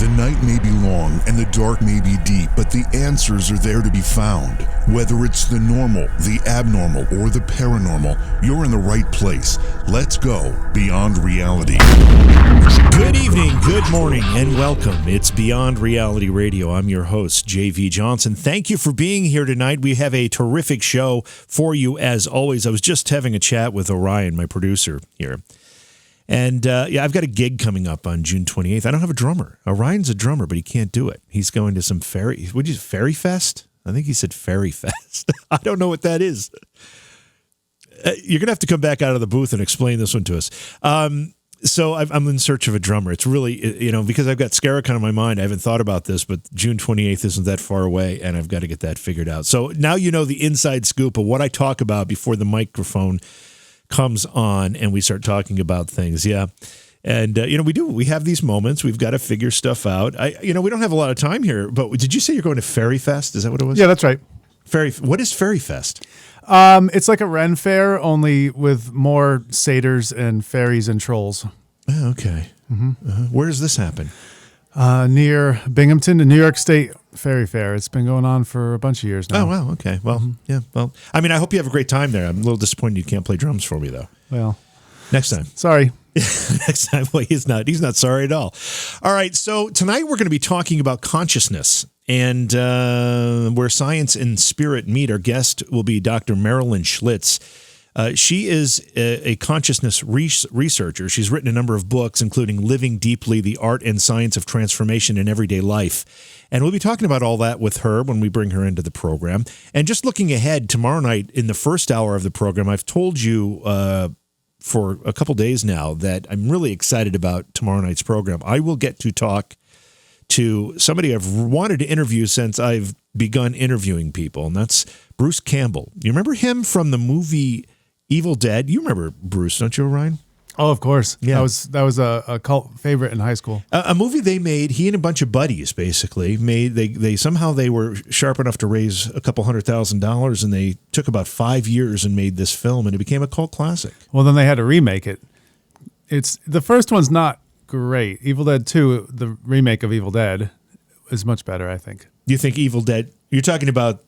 The night may be long and the dark may be deep, but the answers are there to be found. Whether it's the normal, the abnormal, or the paranormal, you're in the right place. Let's go beyond reality. Good evening, good morning, and welcome. It's Beyond Reality Radio. I'm your host, JV Johnson. Thank you for being here tonight. We have a terrific show for you as always. I was just having a chat with Orion, my producer here. And I've got a gig coming up on June 28th. I don't have a drummer. Orion's a drummer, but he can't do it. He's going to some Fairy Fest? I think he said Fairy Fest. I don't know what that is. You're going to have to come back out of the booth and explain this one to us. So I'm in search of a drummer. It's really, because I've got Scaricon on my mind, I haven't thought about this, but June 28th isn't that far away, and I've got to get that figured out. So now you know the inside scoop of what I talk about before the microphone comes on and we start talking about things. Yeah. And, we have these moments. We've got to figure stuff out. We don't have a lot of time here, but did you say you're going to Fairy Fest? Is that what it was? Yeah, that's right. What is Fairy Fest? It's like a Ren fair, only with more satyrs and fairies and trolls. Oh, okay. Mm-hmm. Where does this happen? Near Binghamton, the New York State Fairy Fair. It's been going on for a bunch of years now. Oh, wow. Okay. Well, yeah. Well, I hope you have a great time there. I'm a little disappointed you can't play drums for me, though. Well, next time. Sorry. Next time. Well, he's not sorry at all. All right. So tonight we're going to be talking about consciousness and where science and spirit meet. Our guest will be Dr. Marilyn Schlitz. She is a consciousness researcher. She's written a number of books, including Living Deeply, The Art and Science of Transformation in Everyday Life. And we'll be talking about all that with her when we bring her into the program. And just looking ahead, tomorrow night in the first hour of the program, I've told you for a couple days now that I'm really excited about tomorrow night's program. I will get to talk to somebody I've wanted to interview since I've begun interviewing people, and that's Bruce Campbell. You remember him from the movie Evil Dead? You remember Bruce, don't you, Orion? Oh, of course. Yeah. That was a cult favorite in high school. A movie they made, he and a bunch of buddies basically made, they were sharp enough to raise a couple $100,000, and they took about 5 years and made this film, and it became a cult classic. Well, then they had to remake it. The first one's not great. Evil Dead 2, the remake of Evil Dead, is much better, I think. You think Evil Dead, you're talking about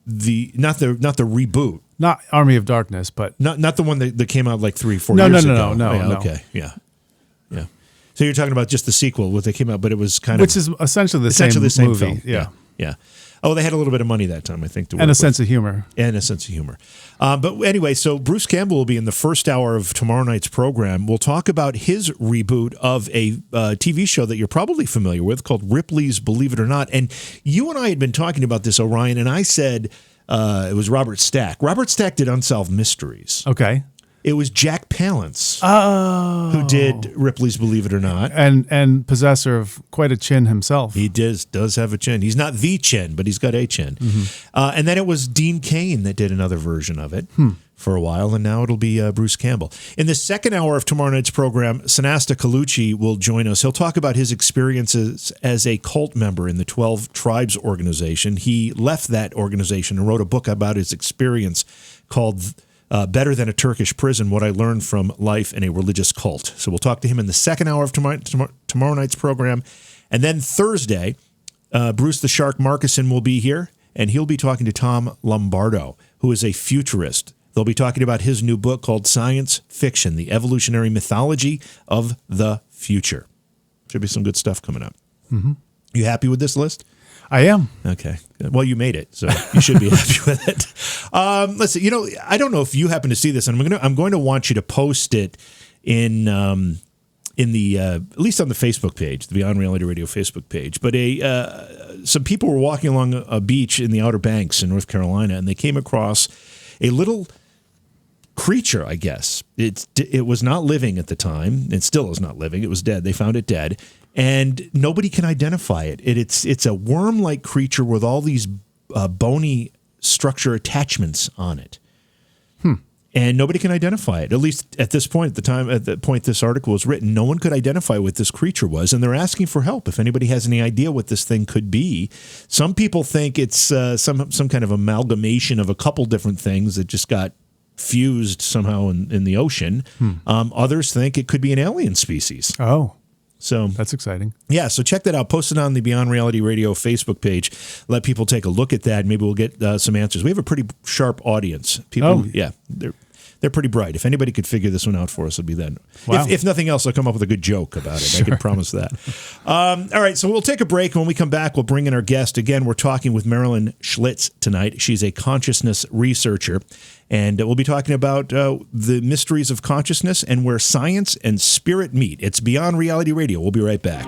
not the reboot. Not Army of Darkness, but not the one that came out like 3-4 years ago. No. Okay, yeah. So you're talking about just the sequel, what they came out, but it was which is essentially the same movie. Film. Yeah. Oh, they had a little bit of money that time, I think, and a sense of humor. But anyway, so Bruce Campbell will be in the first hour of tomorrow night's program. We'll talk about his reboot of a TV show that you're probably familiar with called Ripley's Believe It or Not. And you and I had been talking about this, Orion, and I said it was Robert Stack. Robert Stack did Unsolved Mysteries. Okay. It was Jack Palance who did Ripley's Believe It or Not. And possessor of quite a chin himself. He does have a chin. He's not the chin, but he's got a chin. Mm-hmm. And then it was Dean Cain that did another version of it for a while, and now it'll be Bruce Campbell. In the second hour of tomorrow night's program, Sanasta Colucci will join us. He'll talk about his experiences as a cult member in the 12 Tribes organization. He left that organization and wrote a book about his experience called Better Than a Turkish Prison, What I Learned from Life in a Religious Cult. So we'll talk to him in the second hour of tomorrow night's program. And then Thursday, Bruce the Shark Marcuson will be here, and he'll be talking to Tom Lombardo, who is a futurist. They'll be talking about his new book called Science Fiction, The Evolutionary Mythology of the Future. Should be some good stuff coming up. Mm-hmm. You happy with this list? I am. Okay. Well, you made it, so you should be happy with it. Let's see. I don't know if you happen to see this, and I'm going to want you to post it in the at least on the Facebook page, the Beyond Reality Radio Facebook page. But some people were walking along a beach in the Outer Banks in North Carolina, and they came across a little creature, I guess. It was not living at the time. It still is not living. It was dead. They found it dead. And nobody can identify it. It's a worm-like creature with all these bony structure attachments on it. And nobody can identify it. At least at this point, at the point this article was written, no one could identify what this creature was, and they're asking for help. If anybody has any idea what this thing could be, some people think it's some kind of amalgamation of a couple different things that just got fused somehow in the ocean. Others think it could be an alien species. Oh. So that's exciting. Yeah, so check that out. Post it on the Beyond Reality Radio Facebook page. Let people take a look at that. Maybe we'll get some answers. We have a pretty sharp audience. People, they're pretty bright. If anybody could figure this one out for us, it'd be that. Wow. If nothing else, they'll come up with a good joke about it. Sure. I can promise that. All right, so we'll take a break. When we come back, we'll bring in our guest. Again, we're talking with Marilyn Schlitz tonight. She's a consciousness researcher, and we'll be talking about the mysteries of consciousness and where science and spirit meet. It's Beyond Reality Radio. We'll be right back.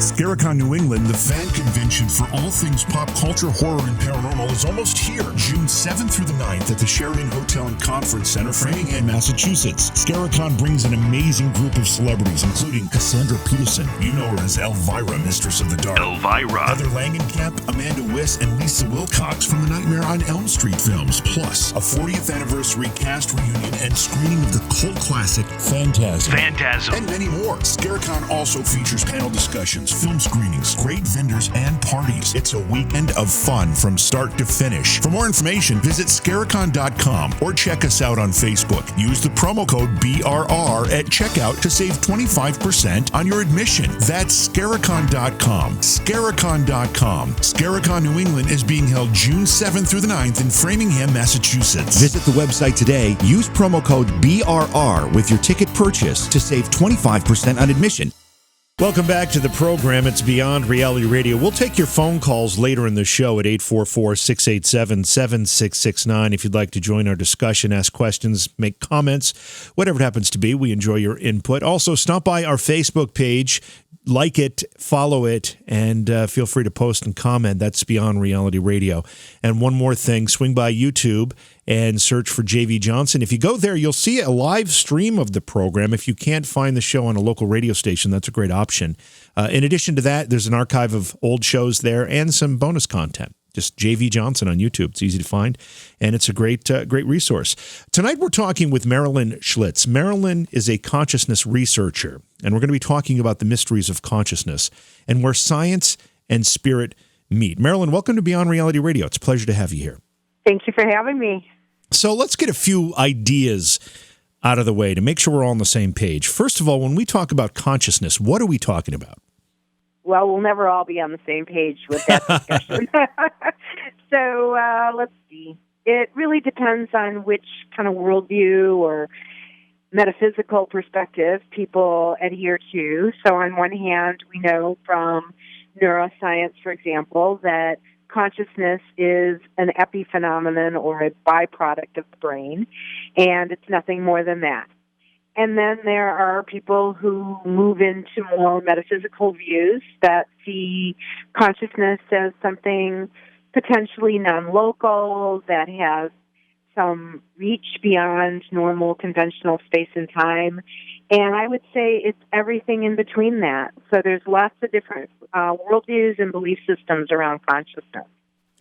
Scaricon New England, the fan convention for all things pop culture, horror, and paranormal, is almost here. June 7th through the 9th at the Sheridan Hotel and Conference Center, Framingham, Massachusetts. Scaricon brings an amazing group of celebrities, including Cassandra Peterson. You know her as Elvira, Mistress of the Dark. Elvira. Heather Langenkamp, Amanda Wiss, and Lisa Wilcox from the Nightmare on Elm Street films. Plus, a 40th anniversary cast reunion and screening of the cult classic Phantasm. And many more. Scaricon also features panel discussions, film screenings, great vendors, and parties. It's a weekend of fun from start to finish. For more information, visit Scaricon.com or check us out on Facebook. Use the promo code BRR at checkout to save 25% on your admission. That's Scaricon.com. Scaricon.com. Scaricon New England is being held June 7th through the 9th in Framingham, Massachusetts. Visit the website today. Use promo code BRR with your ticket purchase to save 25% on admission. Welcome back to the program. It's Beyond Reality Radio. We'll take your phone calls later in the show at 844-687-7669. If you'd like to join our discussion, ask questions, make comments, whatever it happens to be, we enjoy your input. Also, stop by our Facebook page, like it, follow it, and feel free to post and comment. That's Beyond Reality Radio. And one more thing, swing by YouTube and search for JV Johnson. If you go there, you'll see a live stream of the program. If you can't find the show on a local radio station, that's a great option. In addition to that, there's an archive of old shows there and some bonus content. Just JV Johnson on YouTube. It's easy to find, and it's a great resource. Tonight, we're talking with Marilyn Schlitz. Marilyn is a consciousness researcher, and we're going to be talking about the mysteries of consciousness and where science and spirit meet. Marilyn, welcome to Beyond Reality Radio. It's a pleasure to have you here. Thank you for having me. So let's get a few ideas out of the way to make sure we're all on the same page. First of all, when we talk about consciousness, what are we talking about? Well, we'll never all be on the same page with that discussion. So let's see. It really depends on which kind of worldview or metaphysical perspective people adhere to. So on one hand, we know from neuroscience, for example, that consciousness is an epiphenomenon or a byproduct of the brain, and it's nothing more than that. And then there are people who move into more metaphysical views that see consciousness as something potentially non-local, that has some reach beyond normal conventional space and time. And I would say it's everything in between that. So there's lots of different worldviews and belief systems around consciousness.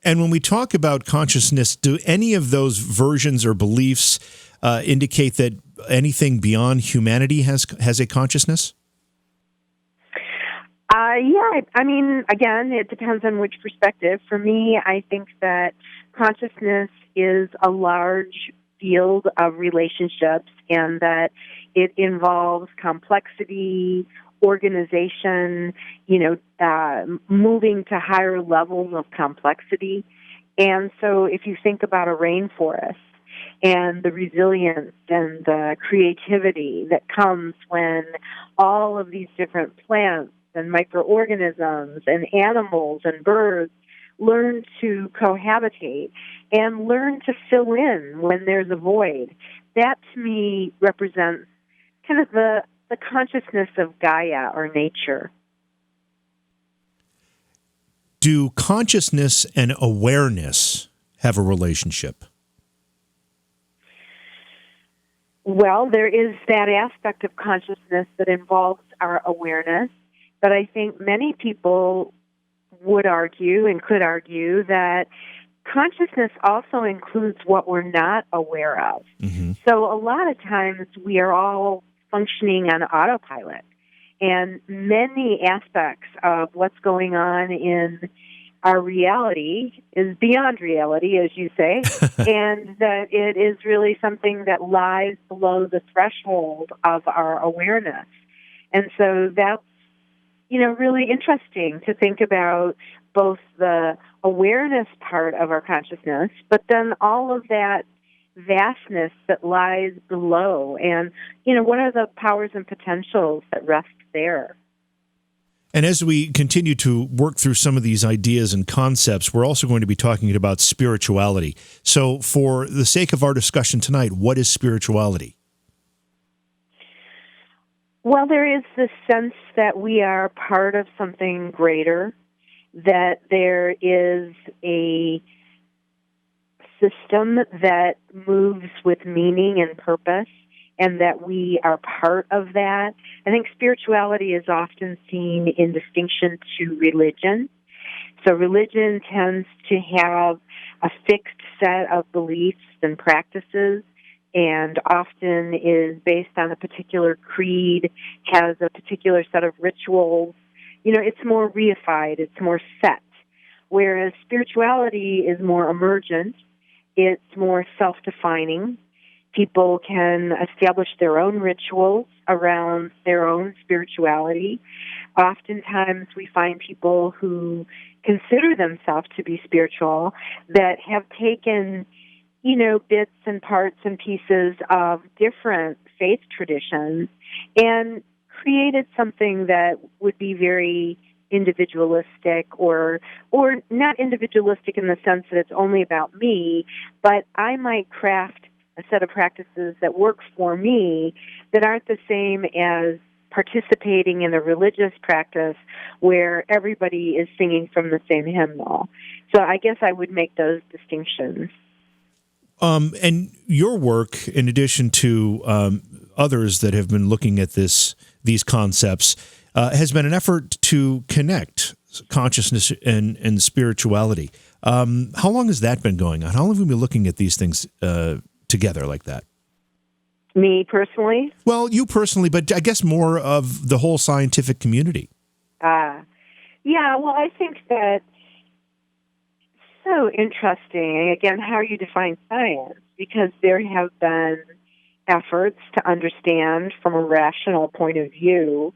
And when we talk about consciousness, do any of those versions or beliefs indicate that anything beyond humanity has a consciousness? Yeah, I mean, again, it depends on which perspective. For me, I think that consciousness is a large field of relationships and that it involves complexity, organization, moving to higher levels of complexity. And so if you think about a rainforest and the resilience and the creativity that comes when all of these different plants and microorganisms and animals and birds learn to cohabitate and learn to fill in when there's a void, that to me represents kind of the consciousness of Gaia or nature. Do consciousness and awareness have a relationship? Well, there is that aspect of consciousness that involves our awareness, but I think many people would argue and could argue that consciousness also includes what we're not aware of. Mm-hmm. So a lot of times we are all functioning on autopilot, and many aspects of what's going on in our reality is beyond reality, as you say, and that it is really something that lies below the threshold of our awareness. And so that's, really interesting to think about both the awareness part of our consciousness, but then all of that vastness that lies below. And, what are the powers and potentials that rest there? And as we continue to work through some of these ideas and concepts, we're also going to be talking about spirituality. So for the sake of our discussion tonight, what is spirituality? Well, there is this sense that we are part of something greater, that there is a system that moves with meaning and purpose, and that we are part of that. I think spirituality is often seen in distinction to religion. So religion tends to have a fixed set of beliefs and practices, and often is based on a particular creed, has a particular set of rituals. It's more reified, it's more set. Whereas spirituality is more emergent, it's more self-defining. People can establish their own rituals around their own spirituality. Oftentimes we find people who consider themselves to be spiritual that have taken bits and parts and pieces of different faith traditions and created something that would be very individualistic or not individualistic in the sense that it's only about me, but I might craft a set of practices that work for me that aren't the same as participating in a religious practice where everybody is singing from the same hymnal. So I guess I would make those distinctions. And your work, in addition to others that have been looking at these concepts, has been an effort to connect consciousness and spirituality. How long has that been going on? How long have we been looking at these things together like that? Me personally? Well, you personally, but I guess more of the whole scientific community. Yeah, well, I think that so interesting, again, how you define science, because there have been efforts to understand from a rational point of view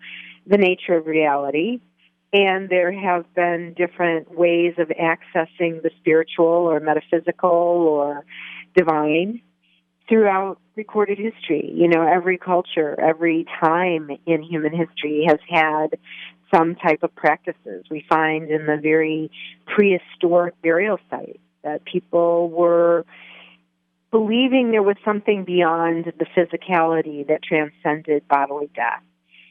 the nature of reality, and there have been different ways of accessing the spiritual or metaphysical or divine throughout recorded history. Every culture, every time in human history has had some type of practices. We find in the very prehistoric burial sites that people were believing there was something beyond the physicality that transcended bodily death.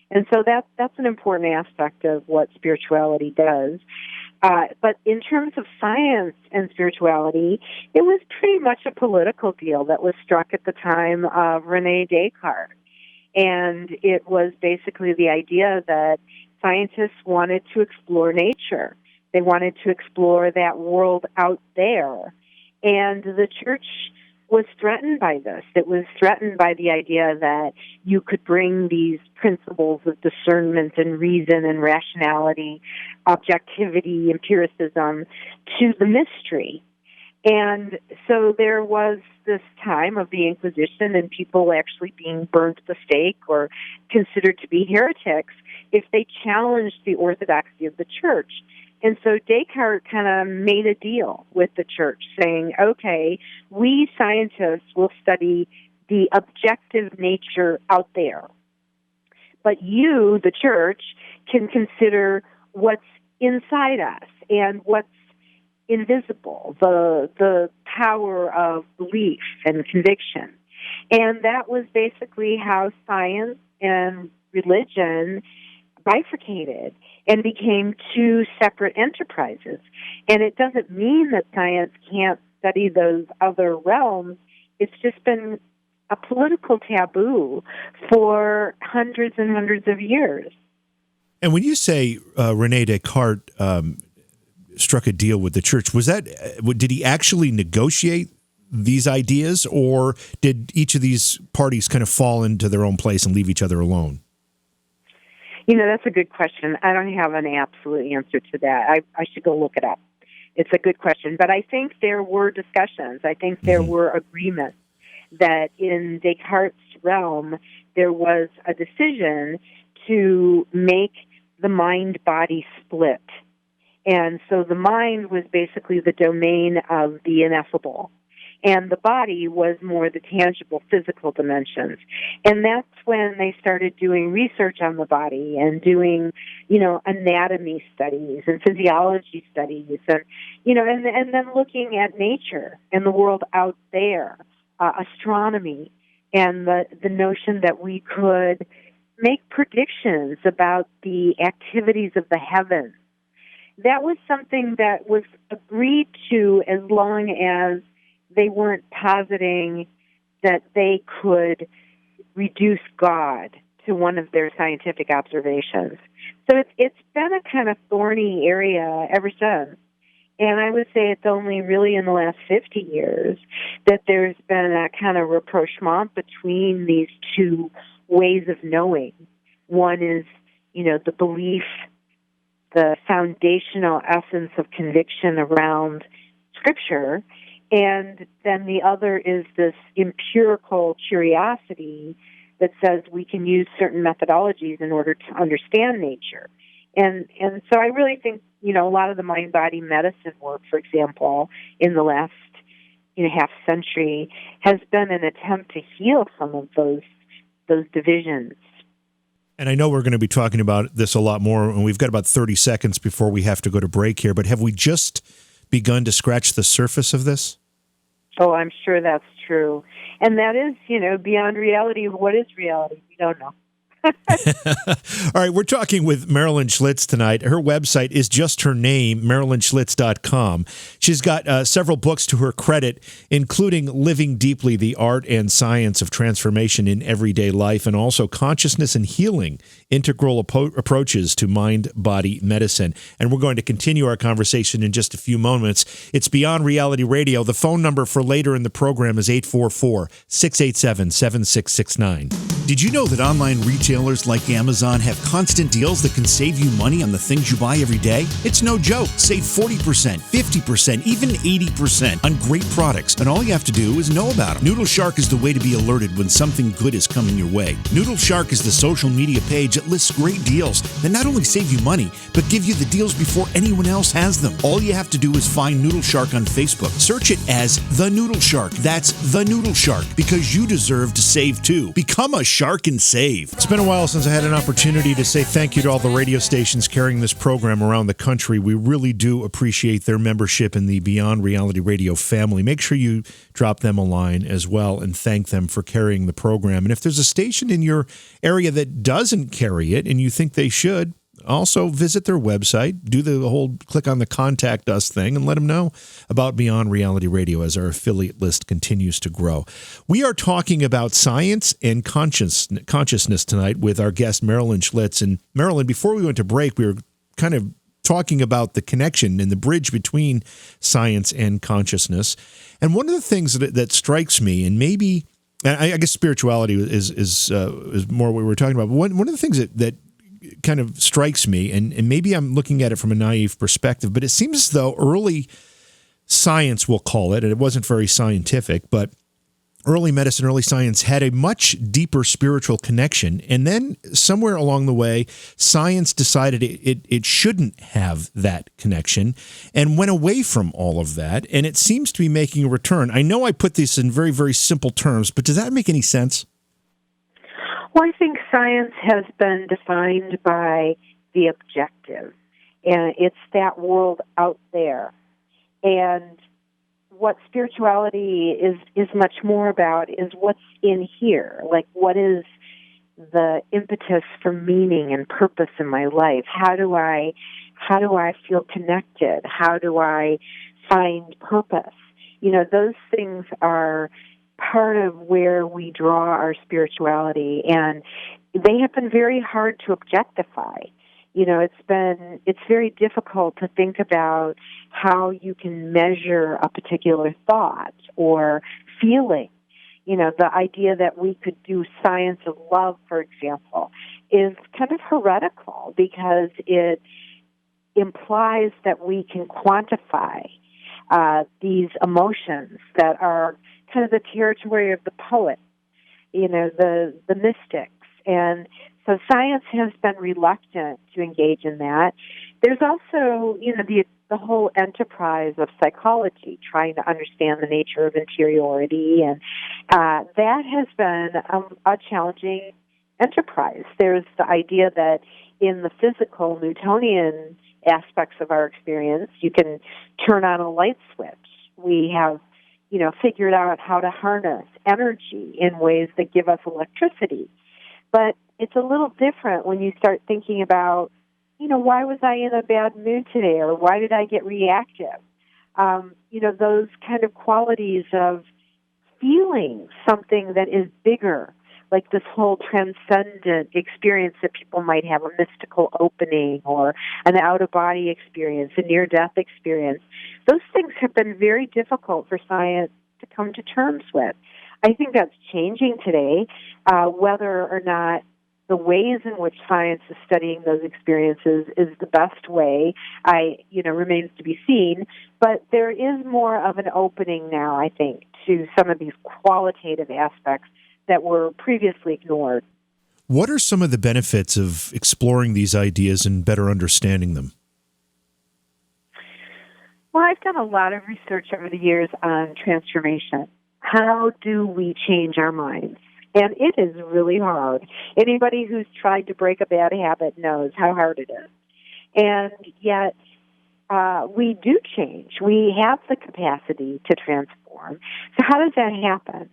And so that's an important aspect of what spirituality does. But in terms of science and spirituality, it was pretty much a political deal that was struck at the time of René Descartes. And it was basically the idea that scientists wanted to explore nature. They wanted to explore that world out there. And the church was threatened by this. It was threatened by the idea that you could bring these principles of discernment and reason and rationality, objectivity, empiricism to the mystery. And so there was this time of the Inquisition and people actually being burned at the stake or considered to be heretics if they challenged the orthodoxy of the church. And so Descartes kind of made a deal with the church saying, okay, we scientists will study the objective nature out there. But you, the church, can consider what's inside us and what's invisible, the power of belief and conviction. And that was basically how science and religion bifurcated and became two separate enterprises. And it doesn't mean that science can't study those other realms. It's just been a political taboo for hundreds and hundreds of years. And when you say René Descartes struck a deal with the church, did he actually negotiate these ideas, or did each of these parties kind of fall into their own place and leave each other alone? That's a good question. I don't have an absolute answer to that. I should go look it up. It's a good question. But I think there were discussions. I think there were agreements that in Descartes' realm, there was a decision to make the mind-body split. And so the mind was basically the domain of the ineffable, and the body was more the tangible physical dimensions. And that's when they started doing research on the body and doing, anatomy studies and physiology studies and, and then looking at nature and the world out there, astronomy, and the notion that we could make predictions about the activities of the heavens. That was something that was agreed to as long as they weren't positing that they could reduce God to one of their scientific observations. So it's been a kind of thorny area ever since. And I would say it's only really in the last 50 years that there's been a kind of rapprochement between these two ways of knowing. One is, the belief, the foundational essence of conviction around Scripture, and then the other is this empirical curiosity that says we can use certain methodologies in order to understand nature. And so I really think, a lot of the mind-body medicine work, for example, in the last half century has been an attempt to heal some of those divisions. And I know we're going to be talking about this a lot more, and we've got about 30 seconds before we have to go to break here, but have we just begun to scratch the surface of this? Oh, I'm sure that's true. And that is, beyond reality. What is reality? We don't know. All right, we're talking with Marilyn Schlitz tonight. Her website is just her name, MarilynSchlitz.com. She's got several books to her credit, including Living Deeply, the Art and Science of Transformation in Everyday Life, and also Consciousness and Healing, Integral Approaches to Mind-Body Medicine. And we're going to continue our conversation in just a few moments. It's Beyond Reality Radio. The phone number for later in the program is 844-687-7669. Did you know that online retailers like Amazon have constant deals that can save you money on the things you buy every day? It's no joke. Save 40%, 50%, even 80% on great products, and all you have to do is know about them. Noodle Shark is the way to be alerted when something good is coming your way. Noodle Shark is the social media page that lists great deals that not only save you money, but give you the deals before anyone else has them. All you have to do is find Noodle Shark on Facebook. Search it as The Noodle Shark. That's The Noodle Shark, because you deserve to save too. Become a shark and save. It's been a while since I had an opportunity to say thank you to all the radio stations carrying this program around the country. We really do appreciate their membership in the Beyond Reality Radio family. Make sure you drop them a line as well and thank them for carrying the program. And if there's a station in your area that doesn't carry it and you think they should, also visit their website, do the whole click on the contact us thing, and let them know about Beyond Reality Radio as our affiliate list continues to grow. We are talking about science and consciousness tonight with our guest Marilyn Schlitz. And Marilyn, before we went to break, we were kind of talking about the connection and the bridge between science and consciousness. And one of the things that strikes me, and maybe I guess spirituality is more what we were talking about. But one of the things that kind of strikes me, and maybe I'm looking at it from a naive perspective, but it seems as though early science, we'll call it, and it wasn't very scientific, but early medicine, early science had a much deeper spiritual connection. And then somewhere along the way, science decided it shouldn't have that connection and went away from all of that. And it seems to be making a return. I know I put this in very, very simple terms, but does that make any sense? Well, I think science has been defined by the objective, and it's that world out there. And what spirituality is much more about is what's in here, like what is the impetus for meaning and purpose in my life? How do I feel connected? How do I find purpose? Those things are part of where we draw our spirituality, and they have been very hard to objectify. It's very difficult to think about how you can measure a particular thought or feeling. The idea that we could do science of love, for example, is kind of heretical because it implies that we can quantify these emotions that are kind of the territory of the poet, the mystics. And So science has been reluctant to engage in that. There's also, the whole enterprise of psychology, trying to understand the nature of interiority, and that has been a challenging enterprise. There's the idea that in the physical Newtonian aspects of our experience, you can turn on a light switch. We have, figured out how to harness energy in ways that give us electricity. But it's a little different when you start thinking about, why was I in a bad mood today, or why did I get reactive? Those kind of qualities of feeling something that is bigger, like this whole transcendent experience that people might have, a mystical opening or an out-of-body experience, a near-death experience. Those things have been very difficult for science to come to terms with. I think that's changing today, whether or not the ways in which science is studying those experiences is the best way, remains to be seen. But there is more of an opening now, I think, to some of these qualitative aspects that were previously ignored. What are some of the benefits of exploring these ideas and better understanding them? Well, I've done a lot of research over the years on transformation. How do we change our minds? And it is really hard. Anybody who's tried to break a bad habit knows how hard it is. And yet, we do change. We have the capacity to transform. So how does that happen?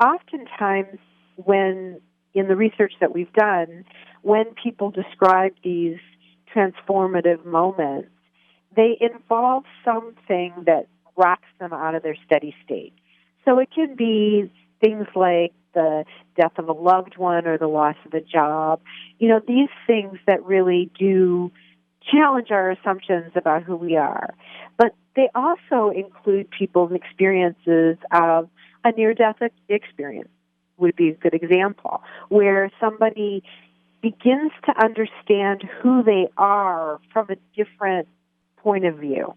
Oftentimes, in the research that we've done, when people describe these transformative moments, they involve something that rocks them out of their steady state. So it can be things like the death of a loved one or the loss of a job. These things that really do challenge our assumptions about who we are. But they also include people's experiences of a near-death experience would be a good example, where somebody begins to understand who they are from a different point of view.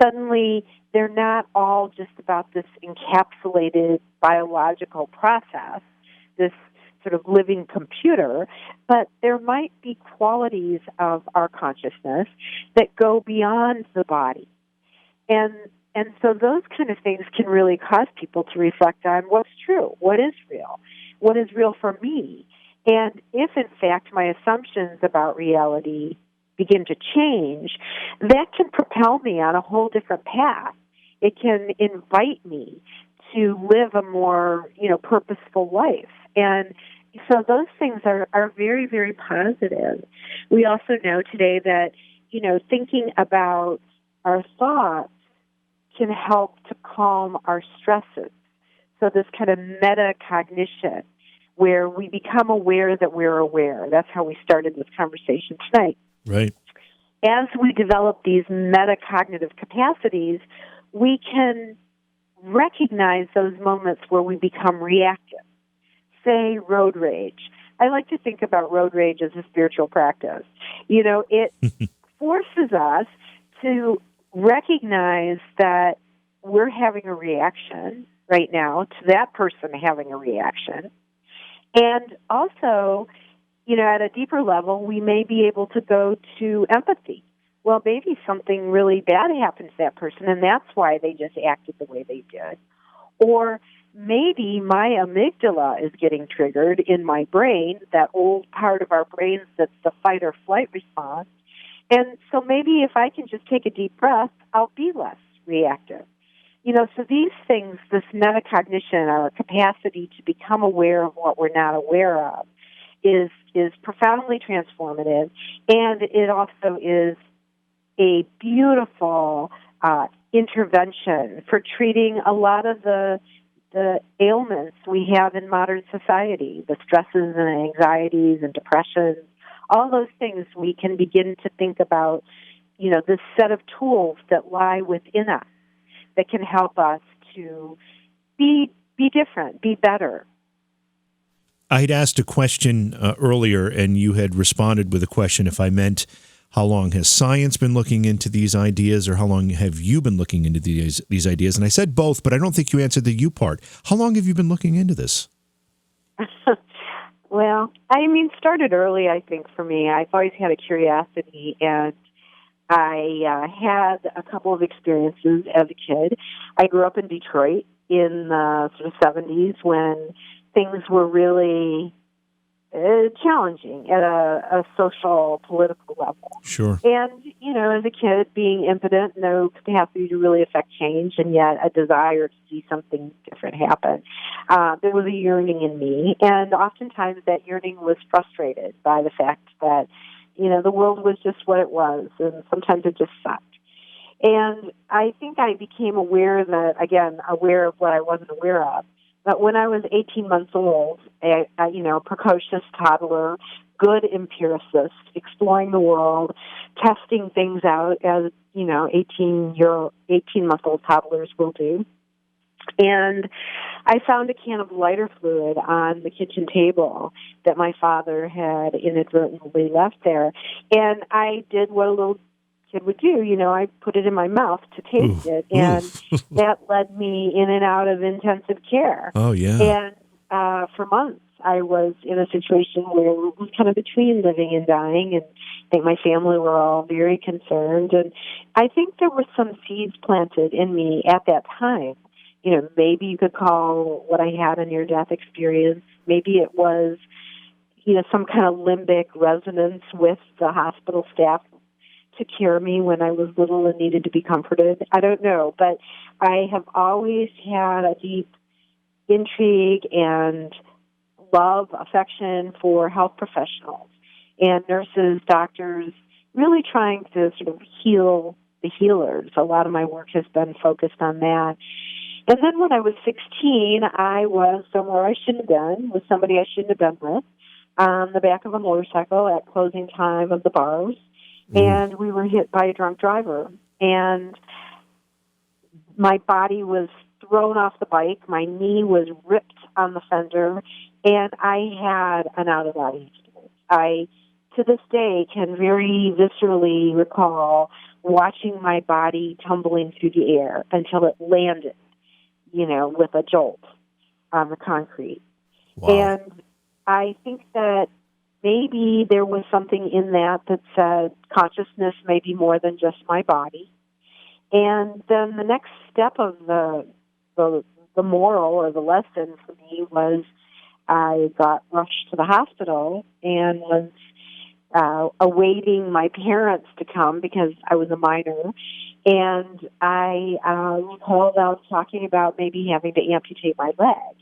Suddenly, they're not all just about this encapsulated biological process, this sort of living computer, but there might be qualities of our consciousness that go beyond the body. And so those kind of things can really cause people to reflect on what's true, what is real for me. And if, in fact, my assumptions about reality begin to change, that can propel me on a whole different path. It can invite me to live a more, purposeful life. And so those things are very, very positive. We also know today that, thinking about our thoughts can help to calm our stresses. So this kind of metacognition, where we become aware that we're aware. That's how we started this conversation tonight. Right. As we develop these metacognitive capacities, we can recognize those moments where we become reactive. Say, road rage. I like to think about road rage as a spiritual practice. It forces us to recognize that we're having a reaction right now to that person having a reaction. And also, at a deeper level, we may be able to go to empathy. Well, maybe something really bad happened to that person, and that's why they just acted the way they did. Or maybe my amygdala is getting triggered in my brain, that old part of our brains that's the fight or flight response. And so maybe if I can just take a deep breath, I'll be less reactive. So these things, this metacognition, our capacity to become aware of what we're not aware of, is profoundly transformative, and it also is a beautiful intervention for treating a lot of the ailments we have in modern society, the stresses and anxieties and depressions, all those things. We can begin to think about, this set of tools that lie within us that can help us to be different, be better. I had asked a question earlier, and you had responded with a question if I meant how long has science been looking into these ideas, or how long have you been looking into these ideas? And I said both, but I don't think you answered the you part. How long have you been looking into this? Well, started early, I think, for me. I've always had a curiosity, and I had a couple of experiences as a kid. I grew up in Detroit in the sort of 70s when things were really challenging at a social, political level. Sure. And, as a kid, being impotent, no capacity to really affect change, and yet a desire to see something different happen. There was a yearning in me, and oftentimes that yearning was frustrated by the fact that, the world was just what it was, and sometimes it just sucked. And I think I became aware of what I wasn't aware of. But when I was 18 months old, a precocious toddler, good empiricist, exploring the world, testing things out as, 18-month-old toddlers will do. And I found a can of lighter fluid on the kitchen table that my father had inadvertently left there. And I did what a little kid would do. I put it in my mouth to taste it, and that led me in and out of intensive care. Oh, yeah. And for months, I was in a situation where it was kind of between living and dying, and I think my family were all very concerned. And I think there were some seeds planted in me at that time. Maybe you could call what I had a near-death experience. Maybe it was, some kind of limbic resonance with the hospital staff to cure me when I was little and needed to be comforted. I don't know, but I have always had a deep intrigue and love, affection for health professionals and nurses, doctors, really trying to sort of heal the healers. A lot of my work has been focused on that. And then when I was 16, I was somewhere I shouldn't have been, with somebody I shouldn't have been with, on the back of a motorcycle at closing time of the bars. And we were hit by a drunk driver. And my body was thrown off the bike. My knee was ripped on the fender. And I had an out-of-body experience. I, to this day, can very viscerally recall watching my body tumbling through the air until it landed, with a jolt on the concrete. Wow. And I think that maybe there was something in that said consciousness may be more than just my body. And then the next step of the moral or the lesson for me was I got rushed to the hospital and was awaiting my parents to come because I was a minor. And I recall them talking about maybe having to amputate my leg.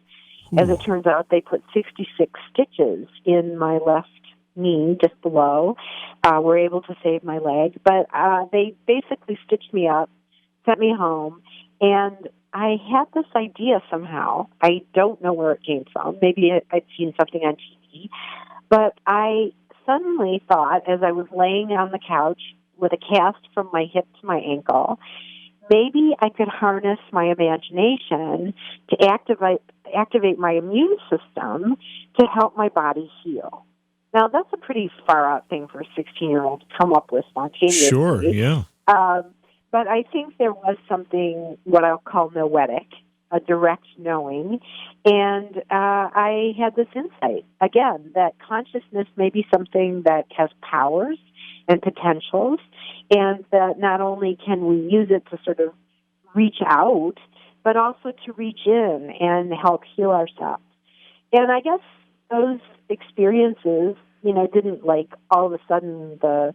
As it turns out, they put 66 stitches in my left knee, just below. Were able to save my leg. But they basically stitched me up, sent me home, and I had this idea somehow. I don't know where it came from. Maybe I'd seen something on TV. But I suddenly thought, as I was laying on the couch with a cast from my hip to my ankle, maybe I could harness my imagination to activate my immune system to help my body heal. Now, that's a pretty far-out thing for a 16-year-old to come up with spontaneously. Sure, yeah. But I think there was something, what I'll call noetic, a direct knowing, and I had this insight, again, that consciousness may be something that has powers and potentials, and that not only can we use it to sort of reach out, but also to reach in and help heal ourselves. And I guess those experiences, didn't all of a sudden the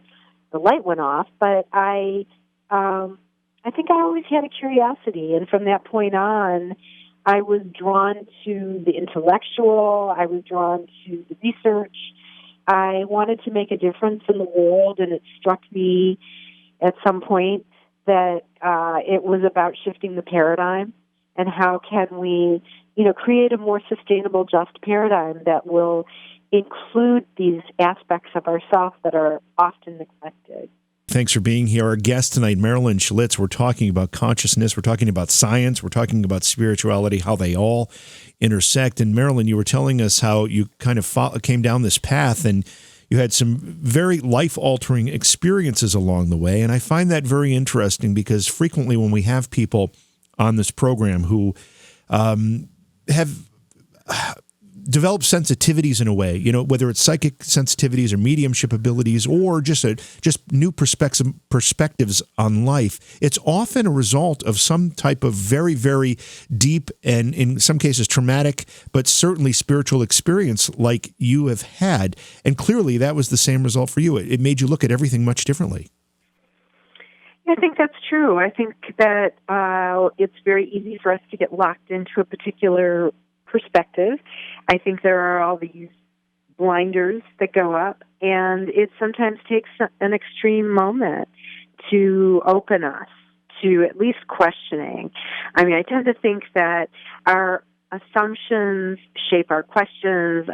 light went off, but I think I always had a curiosity, and from that point on, I was drawn to the intellectual, I was drawn to the research. I wanted to make a difference in the world, and it struck me at some point that it was about shifting the paradigm, and how can we, create a more sustainable, just paradigm that will include these aspects of ourselves that are often neglected. Thanks for being here. Our guest tonight, Marilyn Schlitz. We're talking about consciousness. We're talking about science. We're talking about spirituality, how they all intersect. And Marilyn, you were telling us how you kind of came down this path and you had some very life-altering experiences along the way. And I find that very interesting because frequently when we have people on this program who have develop sensitivities in a way, whether it's psychic sensitivities or mediumship abilities or just new perspectives on life. It's often a result of some type of very, very deep and in some cases traumatic, but certainly spiritual experience like you have had. And clearly that was the same result for you. It made you look at everything much differently. I think that's true. I think that it's very easy for us to get locked into a particular perspective. I think there are all these blinders that go up, and it sometimes takes an extreme moment to open us to at least questioning. I mean, I tend to think that our assumptions shape our questions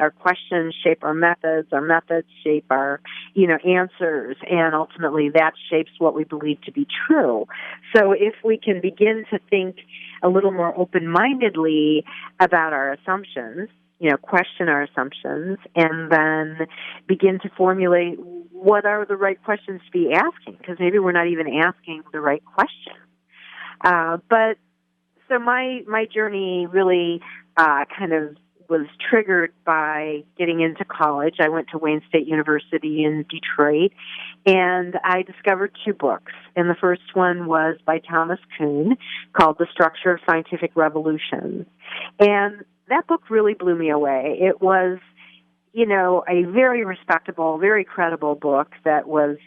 shape our methods shape our, answers, and ultimately that shapes what we believe to be true. So if we can begin to think a little more open-mindedly about our assumptions, question our assumptions, and then begin to formulate what are the right questions to be asking, because maybe we're not even asking the right question. So my journey really kind of was triggered by getting into college. I went to Wayne State University in Detroit, and I discovered 2 books. And the first one was by Thomas Kuhn called The Structure of Scientific Revolutions. And that book really blew me away. It was, a very respectable, very credible book that was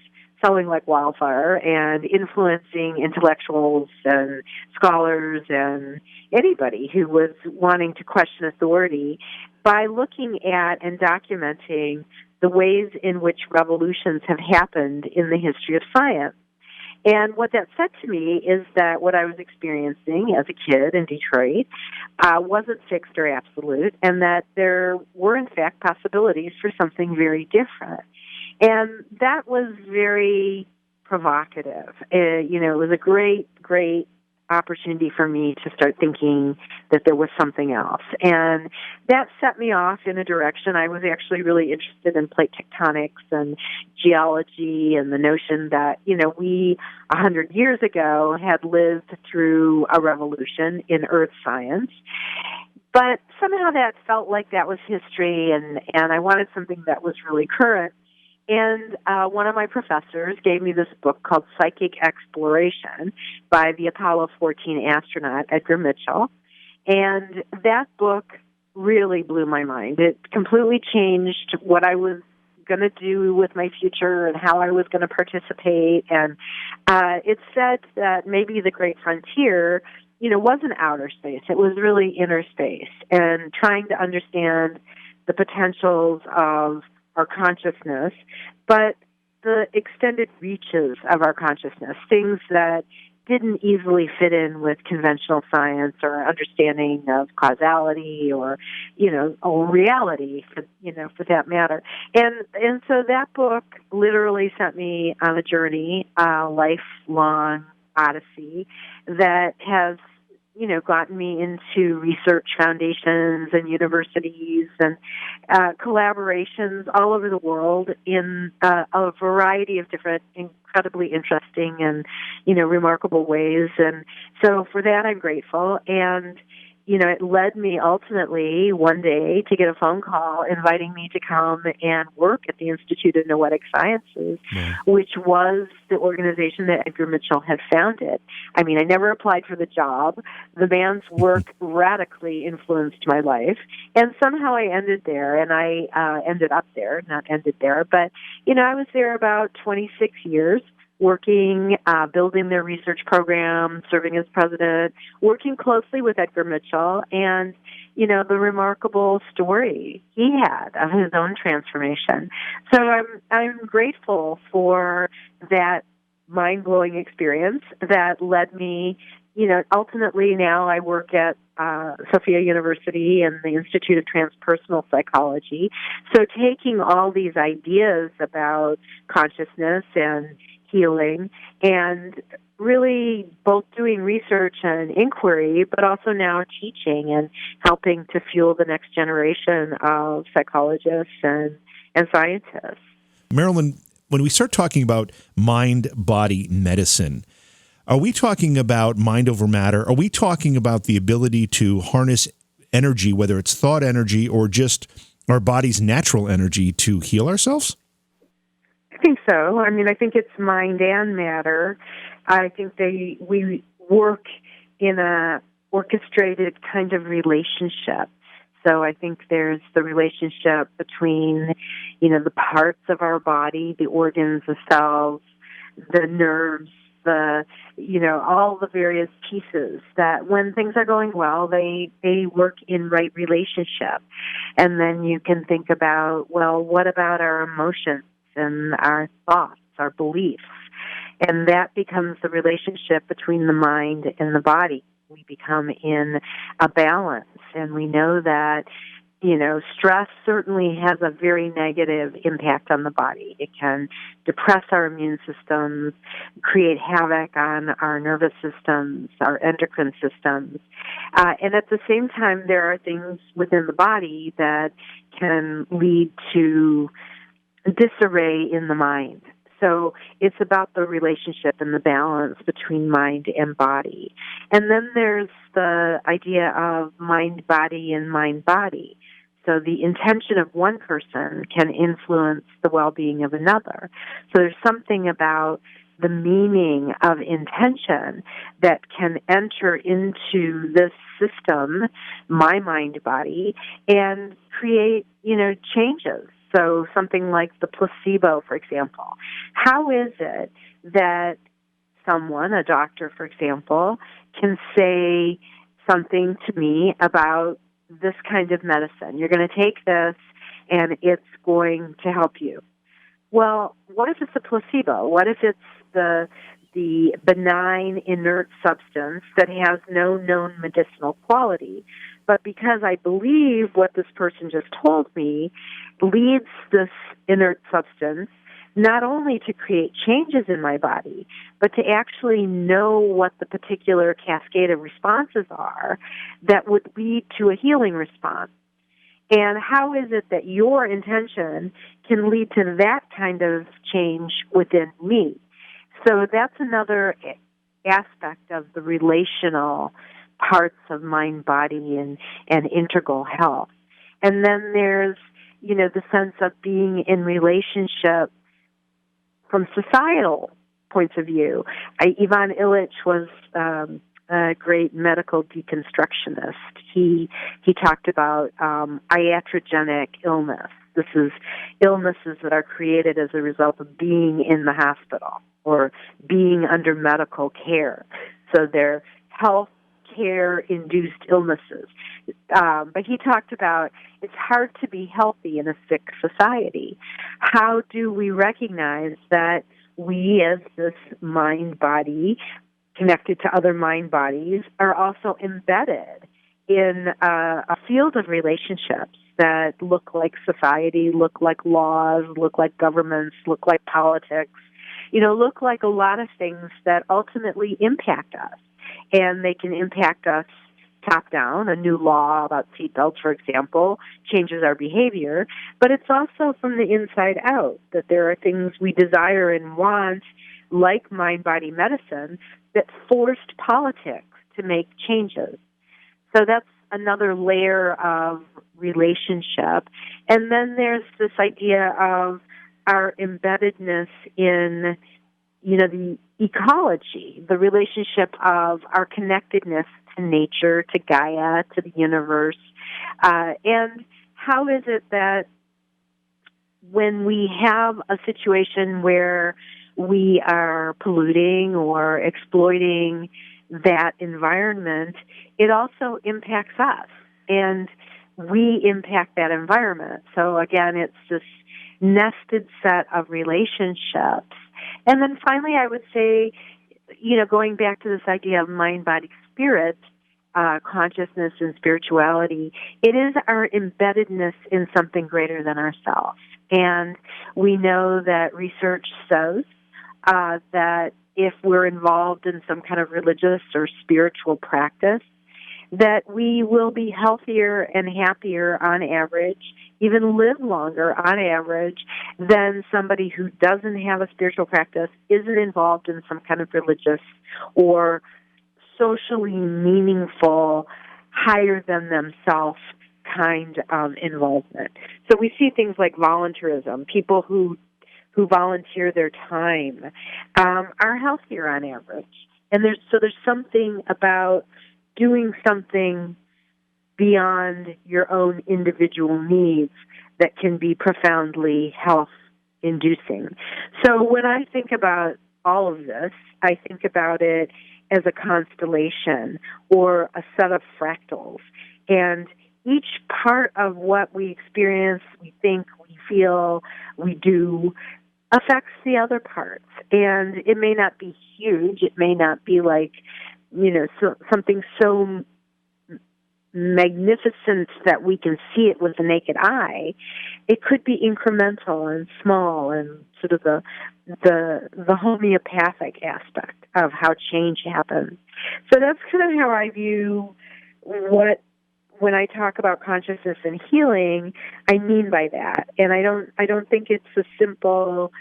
selling like wildfire and influencing intellectuals and scholars and anybody who was wanting to question authority by looking at and documenting the ways in which revolutions have happened in the history of science. And what that said to me is that what I was experiencing as a kid in Detroit wasn't fixed or absolute, and that there were, in fact, possibilities for something very different. And that was very provocative. It was a great, great opportunity for me to start thinking that there was something else. And that set me off in a direction. I was actually really interested in plate tectonics and geology and the notion that, we 100 years ago had lived through a revolution in earth science. But somehow that felt like that was history, and I wanted something that was really current. And one of my professors gave me this book called Psychic Exploration by the Apollo 14 astronaut, Edgar Mitchell. And that book really blew my mind. It completely changed what I was going to do with my future and how I was going to participate. And it said that maybe the great frontier, wasn't outer space. It was really inner space, and trying to understand the potentials of our consciousness, but the extended reaches of our consciousness, things that didn't easily fit in with conventional science or understanding of causality or reality, for that matter. And so that book literally sent me on a journey, a lifelong odyssey that has gotten me into research foundations and universities and collaborations all over the world in a variety of different incredibly interesting and, remarkable ways. And so for that, I'm grateful. And, it led me ultimately one day to get a phone call inviting me to come and work at the Institute of Noetic Sciences, which was the organization that Edgar Mitchell had founded. I mean, I never applied for the job. The man's work radically influenced my life, and somehow I ended there, and I ended up there, not ended there, but, I was there about 26 years, working, building their research program, serving as president, working closely with Edgar Mitchell, and, the remarkable story he had of his own transformation. So I'm grateful for that mind-blowing experience that led me, ultimately now I work at Sophia University and the Institute of Transpersonal Psychology. So taking all these ideas about consciousness and healing, and really both doing research and inquiry, but also now teaching and helping to fuel the next generation of psychologists and scientists. Marilyn, when we start talking about mind-body medicine, are we talking about mind over matter? Are we talking about the ability to harness energy, whether it's thought energy or just our body's natural energy, to heal ourselves? I think so. I mean, I think it's mind and matter. I think we work in a orchestrated kind of relationship. So I think there's the relationship between, the parts of our body, the organs, the cells, the nerves, all the various pieces that when things are going well, they work in right relationship. And then you can think about, well, what about our emotions and our thoughts, our beliefs? And that becomes the relationship between the mind and the body. We become in a balance, and we know that, stress certainly has a very negative impact on the body. It can depress our immune systems, create havoc on our nervous systems, our endocrine systems. And at the same time, there are things within the body that can lead to disarray in the mind. So it's about the relationship and the balance between mind and body. And then there's the idea of mind-body and mind-body. So the intention of one person can influence the well-being of another. So there's something about the meaning of intention that can enter into this system, my mind-body, and create, changes. So something like the placebo, for example. How is it that someone, a doctor, for example, can say something to me about this kind of medicine? You're going to take this, and it's going to help you. Well, what if it's a placebo? What if it's the benign, inert substance that has no known medicinal quality? But because I believe what this person just told me, leads this inert substance not only to create changes in my body, but to actually know what the particular cascade of responses are that would lead to a healing response. And how is it that your intention can lead to that kind of change within me? So that's another aspect of the relational parts of mind, body, and integral health. And then there's, the sense of being in relationship from societal points of view. Ivan Illich was a great medical deconstructionist. He talked about iatrogenic illness. This is illnesses that are created as a result of being in the hospital or being under medical care. So they're health care-induced illnesses. But he talked about it's hard to be healthy in a sick society. How do we recognize that we, as this mind body, connected to other mind bodies, are also embedded in a field of relationships that look like society, look like laws, look like governments, look like politics, look like a lot of things that ultimately impact us. And they can impact us top-down. A new law about seatbelts, for example, changes our behavior. But it's also from the inside out, that there are things we desire and want, like mind-body medicine, that forced politics to make changes. So that's another layer of relationship. And then there's this idea of our embeddedness in, the ecology, the relationship of our connectedness to nature, to Gaia, to the universe. And how is it that when we have a situation where we are polluting or exploiting that environment, it also impacts us, and we impact that environment. So again, it's this nested set of relationships. And then finally, I would say, going back to this idea of mind, body, spirit, consciousness and spirituality, it is our embeddedness in something greater than ourselves. And we know that research says that if we're involved in some kind of religious or spiritual practice, that we will be healthier and happier on average, even live longer on average, than somebody who doesn't have a spiritual practice, isn't involved in some kind of religious or socially meaningful higher than themselves kind of involvement. So we see things like volunteerism, people who volunteer their time are healthier on average. And there's something about doing something beyond your own individual needs that can be profoundly health-inducing. So when I think about all of this, I think about it as a constellation or a set of fractals. And each part of what we experience, we think, we feel, we do, affects the other parts. And it may not be huge. It may not be like, something so magnificent that we can see it with the naked eye. It could be incremental and small and sort of the homeopathic aspect of how change happens. So that's kind of how I view when I talk about consciousness and healing, I mean by that. And I don't think it's a simple,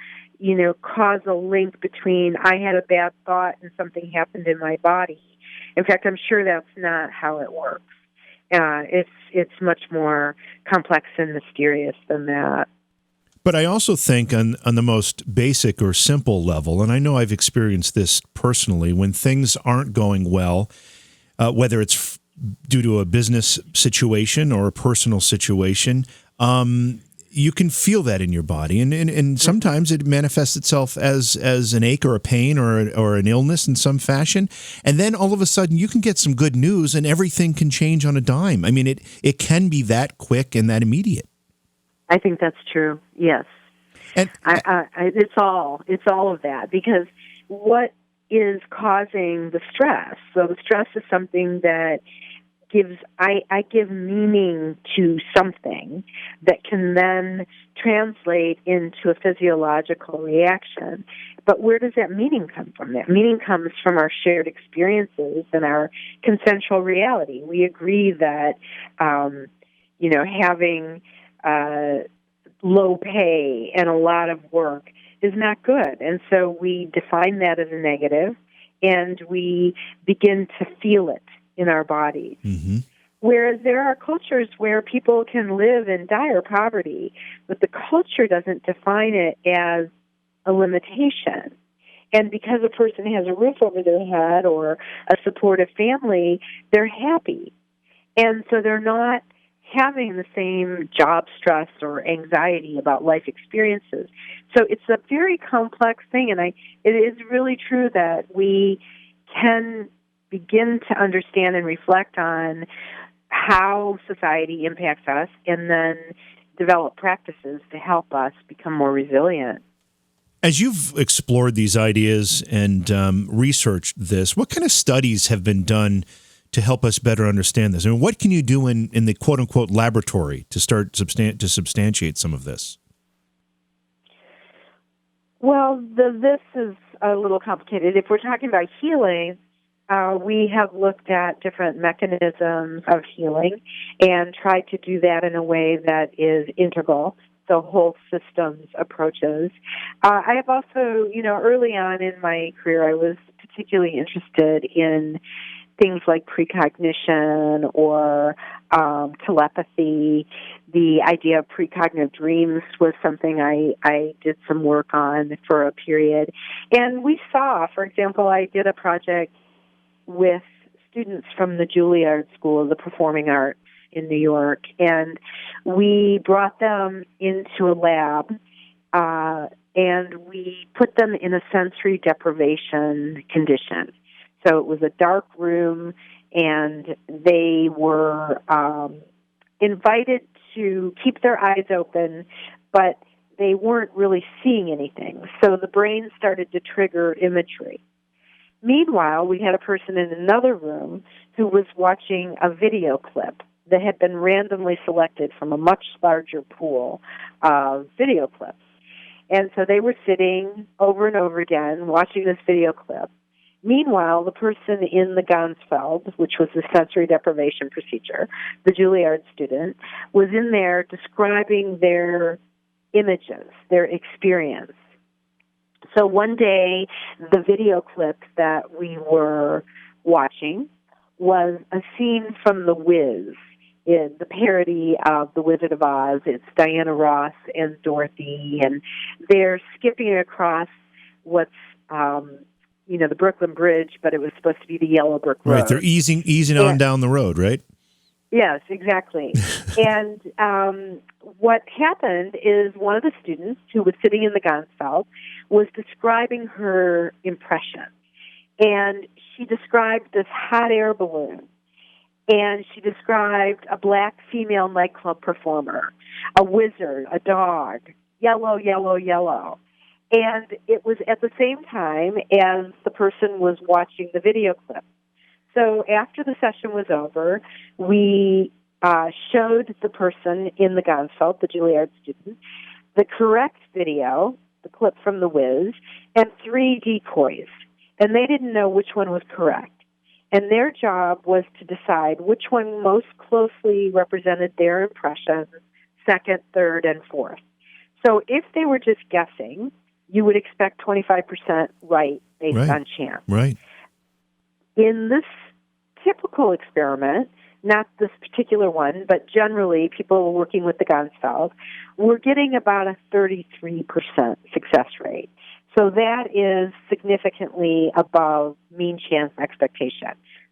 causal link between I had a bad thought and something happened in my body. In fact, I'm sure that's not how it works. It's much more complex and mysterious than that. But I also think on the most basic or simple level, and I know I've experienced this personally, when things aren't going well, whether it's due to a business situation or a personal situation, you can feel that in your body. And sometimes it manifests itself as an ache or a pain or an illness in some fashion. And then all of a sudden you can get some good news and everything can change on a dime. I mean, it can be that quick and that immediate. I think that's true. Yes. And it's all of that, because what is causing the stress? So the stress is something that I give meaning to something that can then translate into a physiological reaction. But where does that meaning come from? That meaning comes from our shared experiences and our consensual reality. We agree that, having low pay and a lot of work is not good. And so we define that as a negative, and we begin to feel it in our bodies. Mm-hmm. Whereas there are cultures where people can live in dire poverty, but the culture doesn't define it as a limitation. And because a person has a roof over their head or a supportive family, they're happy. And so they're not having the same job stress or anxiety about life experiences. So it's a very complex thing, and it is really true that we can begin to understand and reflect on how society impacts us and then develop practices to help us become more resilient. As you've explored these ideas and researched this, what kind of studies have been done to help us better understand this? I mean, what can you do in the quote-unquote laboratory to start to substantiate some of this? Well, this is a little complicated. If we're talking about healing, we have looked at different mechanisms of healing and tried to do that in a way that is integral, so whole systems approaches. I have also, early on in my career, I was particularly interested in things like precognition or telepathy. The idea of precognitive dreams was something I did some work on for a period. And we saw, for example, I did a project with students from the Juilliard School of the Performing Arts in New York, and we brought them into a lab, and we put them in a sensory deprivation condition. So it was a dark room, and they were invited to keep their eyes open, but they weren't really seeing anything. So the brain started to trigger imagery. Meanwhile, we had a person in another room who was watching a video clip that had been randomly selected from a much larger pool of video clips. And so they were sitting over and over again watching this video clip. Meanwhile, the person in the Gansfeld, which was the sensory deprivation procedure, the Juilliard student, was in there describing their images, their experience. So one day, the video clip that we were watching was a scene from The Wiz, in the parody of The Wizard of Oz. It's Diana Ross and Dorothy, and they're skipping across what's, the Brooklyn Bridge, but it was supposed to be the Yellow Brick Road. Right, they're easing on down the road, right? Yes, exactly. And what happened is one of the students who was sitting in the Ganzfeld was describing her impression. And she described this hot air balloon. And she described a black female nightclub performer, a wizard, a dog, yellow, yellow, yellow. And it was at the same time as the person was watching the video clip. So after the session was over, we showed the person in the Ganzfeld, the Juilliard student, the correct video, the clip from The Wiz, and 3 decoys. And they didn't know which one was correct. And their job was to decide which one most closely represented their impressions, second, third, and fourth. So if they were just guessing, you would expect 25% right based on chance. Right. In this typical experiment, not this particular one, but generally people working with the Ganzfeld, we're getting about a 33% success rate. So that is significantly above mean chance expectation.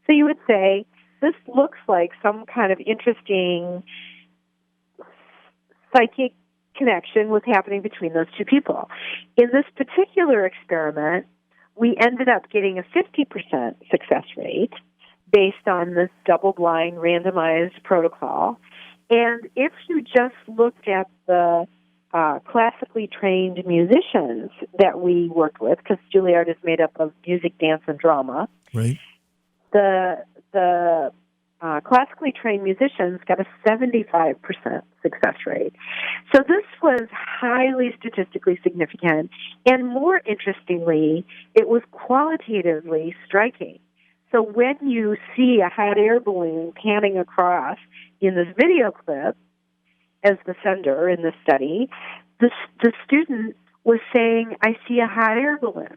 So you would say, this looks like some kind of interesting psychic connection was happening between those two people. In this particular experiment, we ended up getting a 50% success rate based on this double-blind randomized protocol. And if you just looked at the classically trained musicians that we worked with, because Juilliard is made up of music, dance, and drama. Right. The classically trained musicians got a 75% success rate. So this was highly statistically significant, and more interestingly, it was qualitatively striking. So when you see a hot air balloon panning across in this video clip, as the sender in the study, the student was saying, I see a hot air balloon.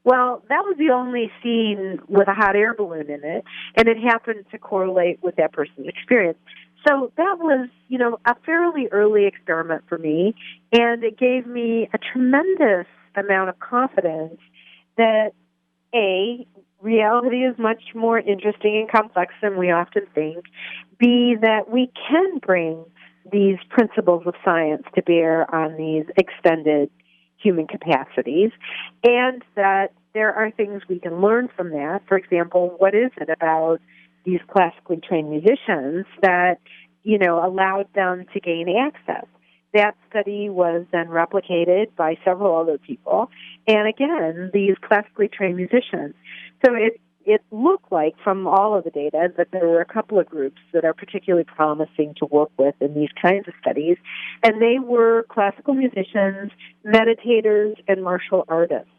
Well, that was the only scene with a hot air balloon in it, and it happened to correlate with that person's experience. So that was, a fairly early experiment for me, and it gave me a tremendous amount of confidence that, A, reality is much more interesting and complex than we often think, B, that we can bring these principles of science to bear on these extended human capacities, and that there are things we can learn from that. For example, what is it about these classically trained musicians that, allowed them to gain access? That study was then replicated by several other people, and again, these classically trained musicians. So it looked like, from all of the data, that there were a couple of groups that are particularly promising to work with in these kinds of studies, and they were classical musicians, meditators, and martial artists.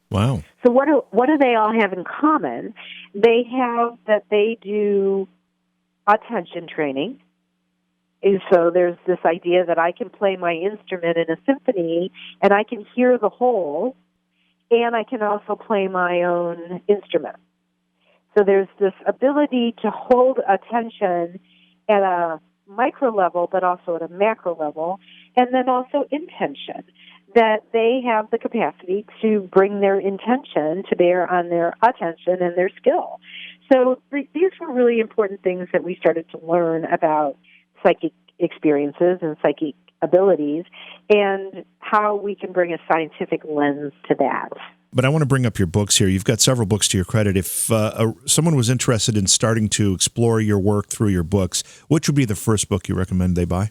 Wow. So what do they all have in common? They have that they do attention training. And so there's this idea that I can play my instrument in a symphony, and I can hear the whole, and I can also play my own instrument. So there's this ability to hold attention at a micro level, but also at a macro level, and then also intention, that they have the capacity to bring their intention to bear on their attention and their skill. So these were really important things that we started to learn about psychic experiences and psychic abilities and how we can bring a scientific lens to that. But I want to bring up your books here. You've got several books to your credit. If someone was interested in starting to explore your work through your books, which would be the first book you recommend they buy?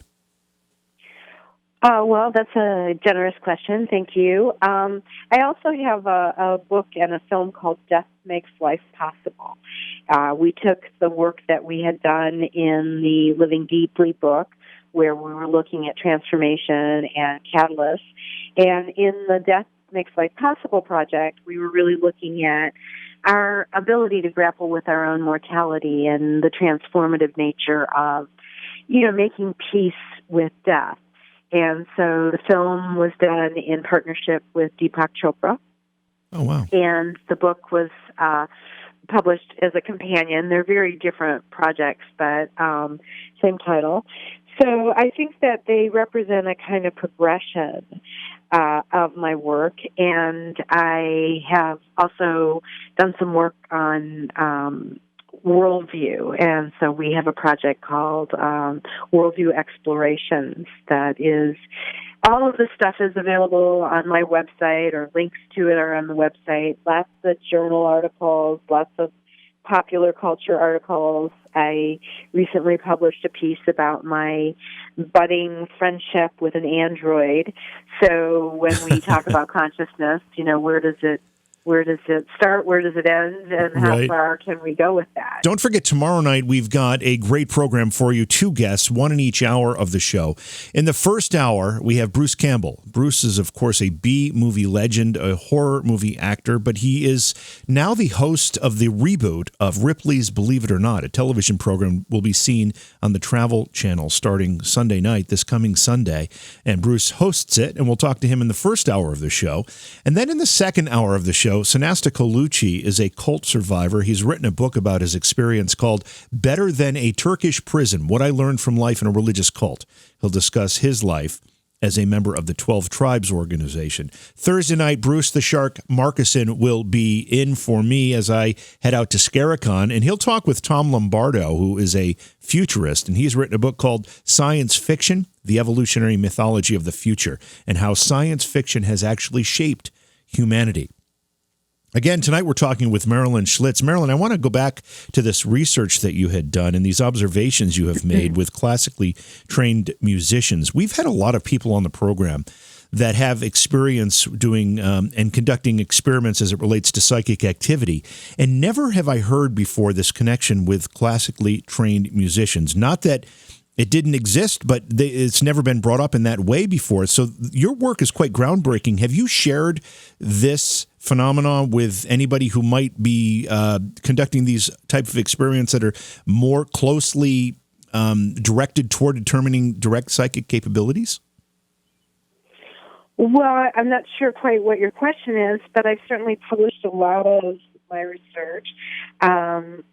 Well, that's a generous question. Thank you. I also have a book and a film called Death Makes Life Possible. We took the work that we had done in the Living Deeply book, where we were looking at transformation and catalysts, and in the Death Makes Life Possible project, we were really looking at our ability to grapple with our own mortality and the transformative nature of, making peace with death. And so the film was done in partnership with Deepak Chopra. Oh, wow. And the book was published as a companion. They're very different projects, but same title. So I think that they represent a kind of progression of my work, and I have also done some work on worldview, and so we have a project called Worldview Explorations that is, all of this stuff is available on my website, or links to it are on the website. Lots of journal articles, lots of popular culture articles. I recently published a piece about my budding friendship with an android. So when we talk about consciousness, where does it start? Where does it end? And how far can we go with that? Don't forget, tomorrow night, we've got a great program for you. 2 guests, 1 in each hour of the show. In the first hour, we have Bruce Campbell. Bruce is, of course, a B-movie legend, a horror movie actor, but he is now the host of the reboot of Ripley's Believe It or Not, a television program will be seen on the Travel Channel starting Sunday night, this coming Sunday. And Bruce hosts it, and we'll talk to him in the first hour of the show. And then in the second hour of the show, Sanasta Colucci is a cult survivor. He's written a book about his experience called Better Than a Turkish Prison, What I Learned from Life in a Religious Cult. He'll discuss his life as a member of the 12 Tribes organization. Thursday night, Bruce the Shark Marcuson will be in for me as I head out to Scaricon, and he'll talk with Tom Lombardo, who is a futurist, and he's written a book called Science Fiction, The Evolutionary Mythology of the Future, and how science fiction has actually shaped humanity. Again, tonight we're talking with Marilyn Schlitz. Marilyn, I want to go back to this research that you had done and these observations you have made with classically trained musicians. We've had a lot of people on the program that have experience doing and conducting experiments as it relates to psychic activity, and never have I heard before this connection with classically trained musicians. Not that it didn't exist, but it's never been brought up in that way before. So your work is quite groundbreaking. Have you shared this phenomenon with anybody who might be conducting these type of experiments that are more closely directed toward determining direct psychic capabilities? Well, I'm not sure quite what your question is, but I've certainly published a lot of my research.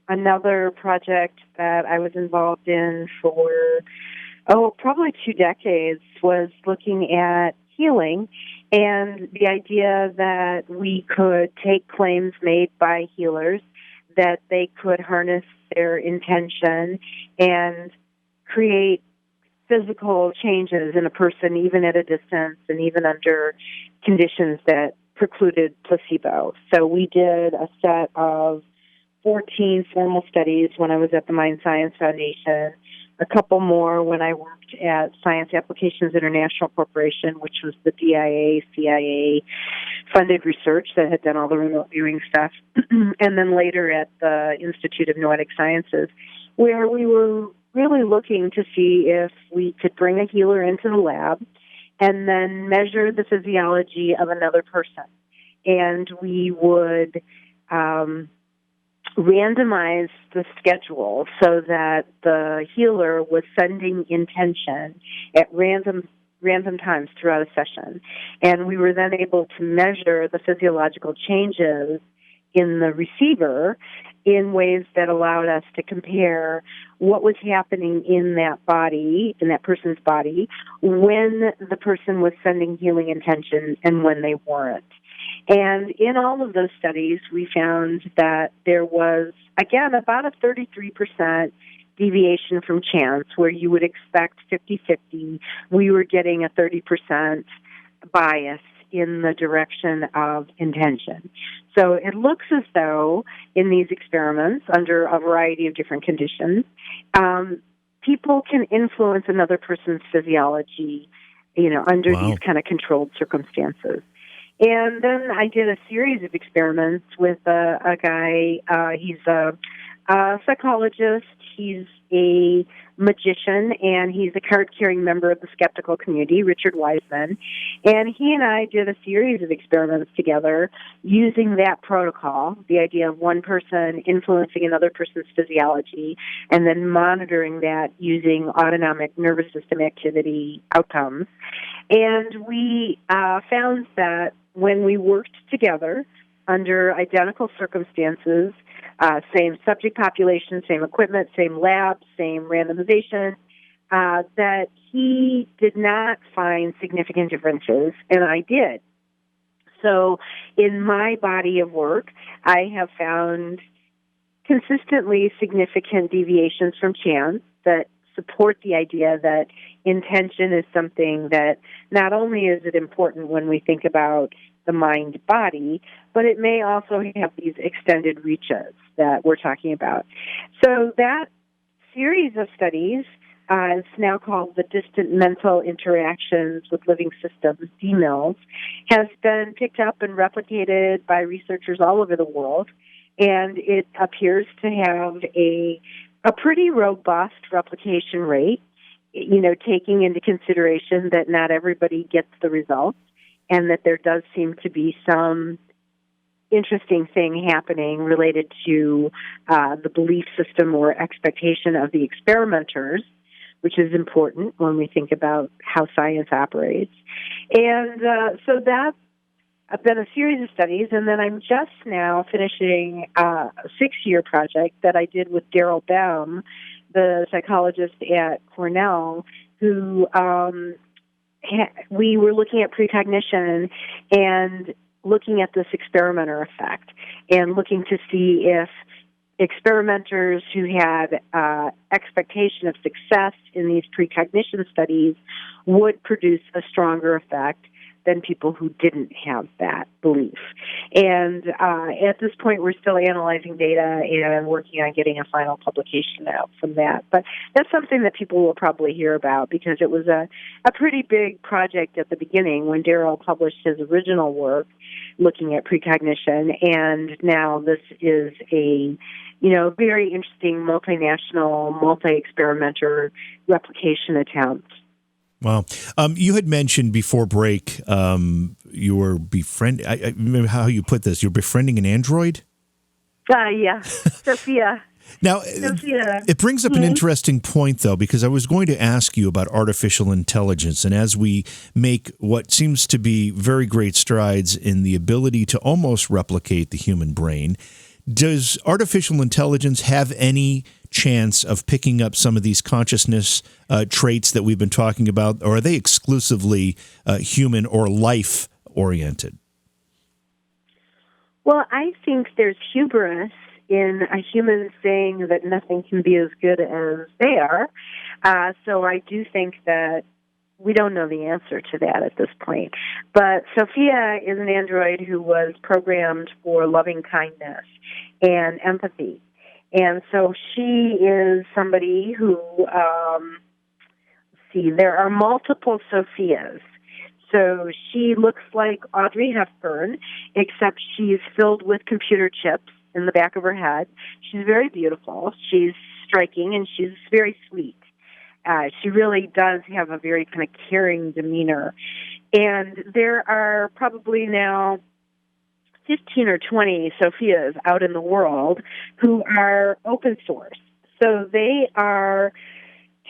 Another project that I was involved in for, probably 2 decades was looking at healing and the idea that we could take claims made by healers, that they could harness their intention and create physical changes in a person, even at a distance and even under conditions that precluded placebo. So we did a set of 14 formal studies when I was at the Mind Science Foundation, a couple more when I worked at Science Applications International Corporation, which was the DIA, CIA-funded research that had done all the remote viewing stuff, and then later at the Institute of Noetic Sciences, where we were really looking to see if we could bring a healer into the lab and then measure the physiology of another person. And we would randomize the schedule so that the healer was sending intention at random times throughout a session. And we were then able to measure the physiological changes in the receiver in ways that allowed us to compare what was happening in that body, in that person's body, when the person was sending healing intention and when they weren't. And in all of those studies, we found that there was, again, about a 33% deviation from chance, where you would expect 50-50. We were getting a 30% bias in the direction of intention. So it looks as though in these experiments, under a variety of different conditions, people can influence another person's physiology, under these kind of controlled circumstances. And then I did a series of experiments with a guy. He's a psychologist. He's a magician, and he's a card-carrying member of the skeptical community, Richard Wiseman. And he and I did a series of experiments together using that protocol, the idea of one person influencing another person's physiology, and then monitoring that using autonomic nervous system activity outcomes. And we found that when we worked together, under identical circumstances, same subject population, same equipment, same lab, same randomization, that he did not find significant differences, and I did. So in my body of work, I have found consistently significant deviations from chance that support the idea that intention is something that not only is it important when we think about the mind-body, but it may also have these extended reaches that we're talking about. So that series of studies is now called the Distant Mental Interactions with Living Systems, DMILS, has been picked up and replicated by researchers all over the world, and it appears to have a pretty robust replication rate, taking into consideration that not everybody gets the results and that there does seem to be some interesting thing happening related to the belief system or expectation of the experimenters, which is important when we think about how science operates. And so that's been a series of studies, and then I'm just now finishing a 6-year project that I did with Daryl Baum, the psychologist at Cornell, who we were looking at precognition and looking at this experimenter effect and looking to see if experimenters who had expectation of success in these precognition studies would produce a stronger effect than people who didn't have that belief. And at this point, we're still analyzing data and working on getting a final publication out from that. But that's something that people will probably hear about because it was a pretty big project at the beginning when Daryl published his original work looking at precognition. And now this is a very interesting multinational, multi-experimenter replication attempt. Wow. You had mentioned before break you were befriending, I remember how you put this, you're befriending an android? Yeah, Sophia. Now, it brings up an interesting point, though, because I was going to ask you about artificial intelligence. And as we make what seems to be very great strides in the ability to almost replicate the human brain, does artificial intelligence have any chance of picking up some of these consciousness traits that we've been talking about, or are they exclusively human or life-oriented? Well, I think there's hubris in a human saying that nothing can be as good as they are. So I do think that we don't know the answer to that at this point. But Sophia is an android who was programmed for loving kindness and empathy. And so she is somebody who, there are multiple Sophias. So she looks like Audrey Hepburn, except she's filled with computer chips in the back of her head. She's very beautiful. She's striking, and she's very sweet. She really does have a very kind of caring demeanor. And there are probably now 15 or 20 Sophias out in the world who are open source. So they are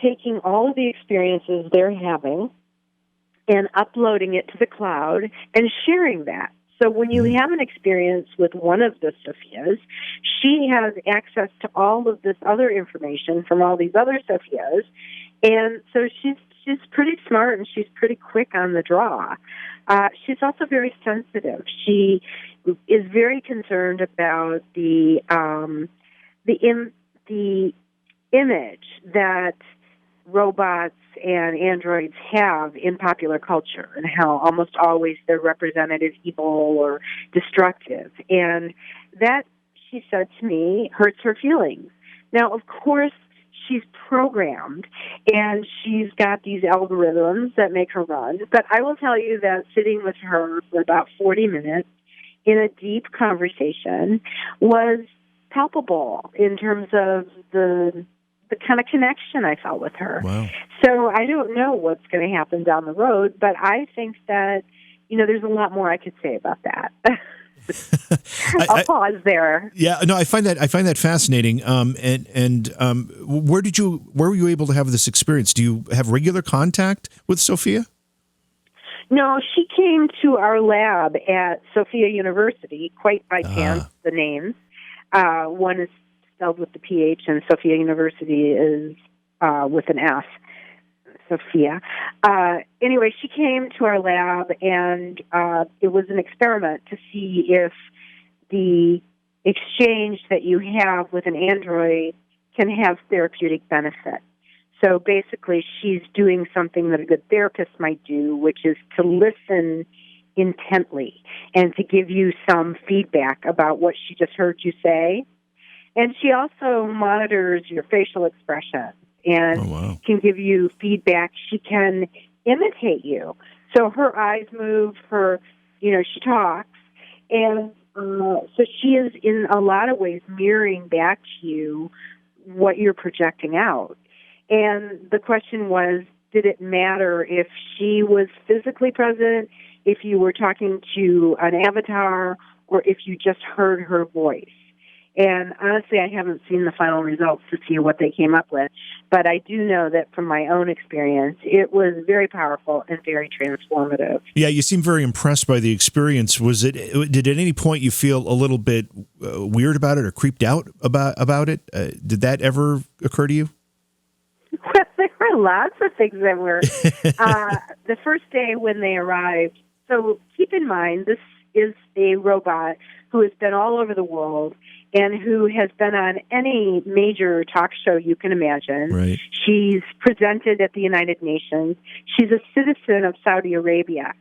taking all of the experiences they're having and uploading it to the cloud and sharing that. So when you have an experience with one of the Sophias, she has access to all of this other information from all these other Sophias. And so she's pretty smart and she's pretty quick on the draw. She's also very sensitive. She is very concerned about the image that robots and androids have in popular culture and how almost always they're represented as evil or destructive. And that, she said to me, hurts her feelings. Now, of course, she's programmed and she's got these algorithms that make her run. But I will tell you that sitting with her for about 40 minutes in a deep conversation was palpable in terms of the kind of connection I felt with her. Wow. So I don't know what's going to happen down the road, but I think that, there's a lot more I could say about that. I'll pause there. Yeah, no, I find that fascinating. Where were you able to have this experience? Do you have regular contact with Sophia? No, she came to our lab at Sophia University, quite by chance, the names. One is spelled with the PH, and Sophia University is with an S, Sophia. Anyway, she came to our lab, and it was an experiment to see if the exchange that you have with an android can have therapeutic benefit. So basically, she's doing something that a good therapist might do, which is to listen intently and to give you some feedback about what she just heard you say. And she also monitors your facial expression and can give you feedback. She can imitate you. So her eyes move, she talks. And so she is, in a lot of ways, mirroring back to you what you're projecting out. And the question was, did it matter if she was physically present, if you were talking to an avatar, or if you just heard her voice? And honestly, I haven't seen the final results to see what they came up with, but I do know that from my own experience, it was very powerful and very transformative. Yeah, you seem very impressed by the experience. Did at any point you feel a little bit weird about it or creeped out about it? Did that ever occur to you? Well, there were lots of things that were. The first day when they arrived, so keep in mind, this is a robot who has been all over the world and who has been on any major talk show you can imagine. Right. She's presented at the United Nations. She's a citizen of Saudi Arabia.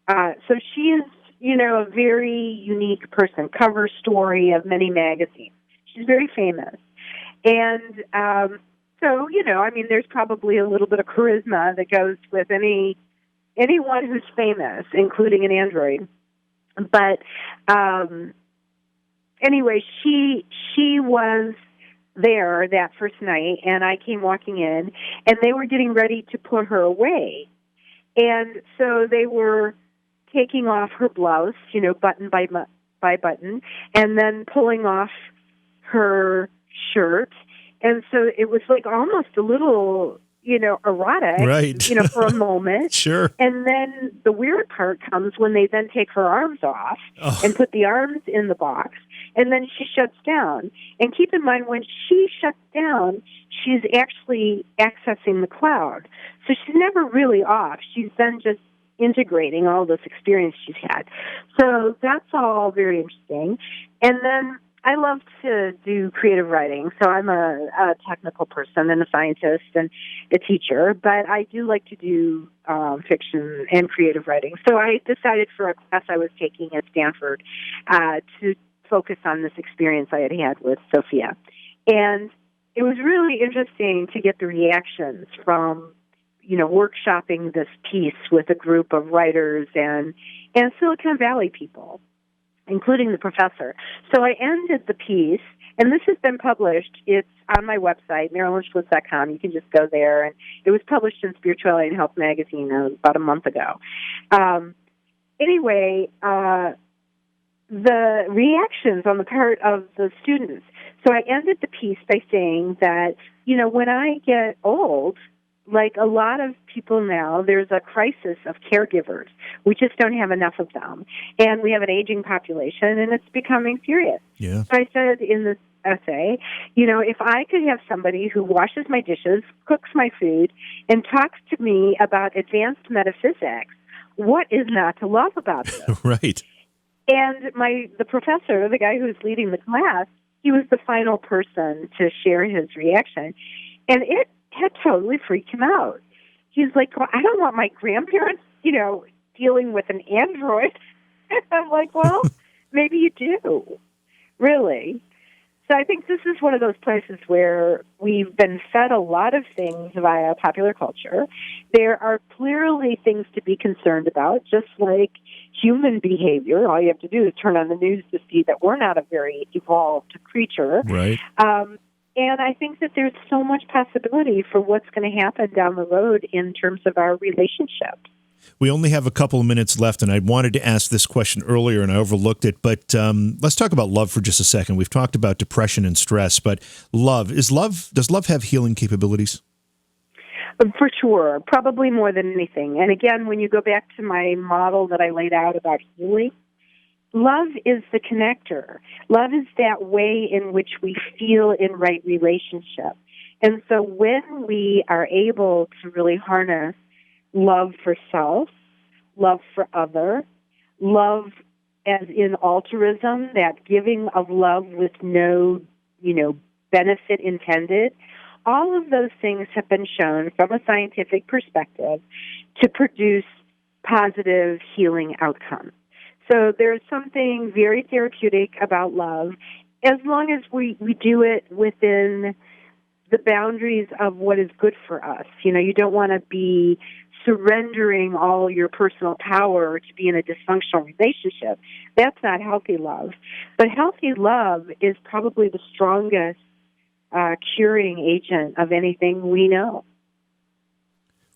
So she is, a very unique person, cover story of many magazines. She's very famous. And so, there's probably a little bit of charisma that goes with anyone who's famous, including an android. But anyway, she was there that first night, and I came walking in, and they were getting ready to put her away. And so they were taking off her blouse, button by button, and then pulling off her shirt. And so it was like almost a little, erotic, right. For a moment. Sure. And then the weird part comes when they then take her arms off and put the arms in the box, and then she shuts down. And keep in mind, when she shuts down, she's actually accessing the cloud. So she's never really off. She's then just integrating all this experience she's had. So that's all very interesting. And then I love to do creative writing, so I'm a technical person and a scientist and a teacher, but I do like to do fiction and creative writing. So I decided for a class I was taking at Stanford to focus on this experience I had with Sophia. And it was really interesting to get the reactions from, workshopping this piece with a group of writers and Silicon Valley people, including the professor. So I ended the piece, and this has been published. It's on my website, MarilynSchlitz.com. You can just go there. And it was published in Spirituality and Health magazine about a month ago. Anyway, the reactions on the part of the students. So I ended the piece by saying that, when I get old, like a lot of people now, there's a crisis of caregivers. We just don't have enough of them. And we have an aging population, and it's becoming serious. Yeah. So I said in this essay, if I could have somebody who washes my dishes, cooks my food, and talks to me about advanced metaphysics, what is not to love about this? Right. And the professor, the guy who's leading the class, he was the final person to share his reaction. And it had totally freaked him out. He's like, well, I don't want my grandparents, dealing with an android. I'm like, well, maybe you do, really. So I think this is one of those places where we've been fed a lot of things via popular culture. There are clearly things to be concerned about, just like human behavior. All you have to do is turn on the news to see that we're not a very evolved creature. Right. And I think that there's so much possibility for what's going to happen down the road in terms of our relationship. We only have a couple of minutes left, and I wanted to ask this question earlier, and I overlooked it. But let's talk about love for just a second. We've talked about depression and stress, but does love have healing capabilities? For sure, probably more than anything. And again, when you go back to my model that I laid out about healing, love is the connector. Love is that way in which we feel in right relationship. And so when we are able to really harness love for self, love for other, love as in altruism, that giving of love with no, benefit intended, all of those things have been shown from a scientific perspective to produce positive healing outcomes. So there's something very therapeutic about love as long as we do it within the boundaries of what is good for us. You don't want to be surrendering all your personal power to be in a dysfunctional relationship. That's not healthy love. But healthy love is probably the strongest curing agent of anything we know.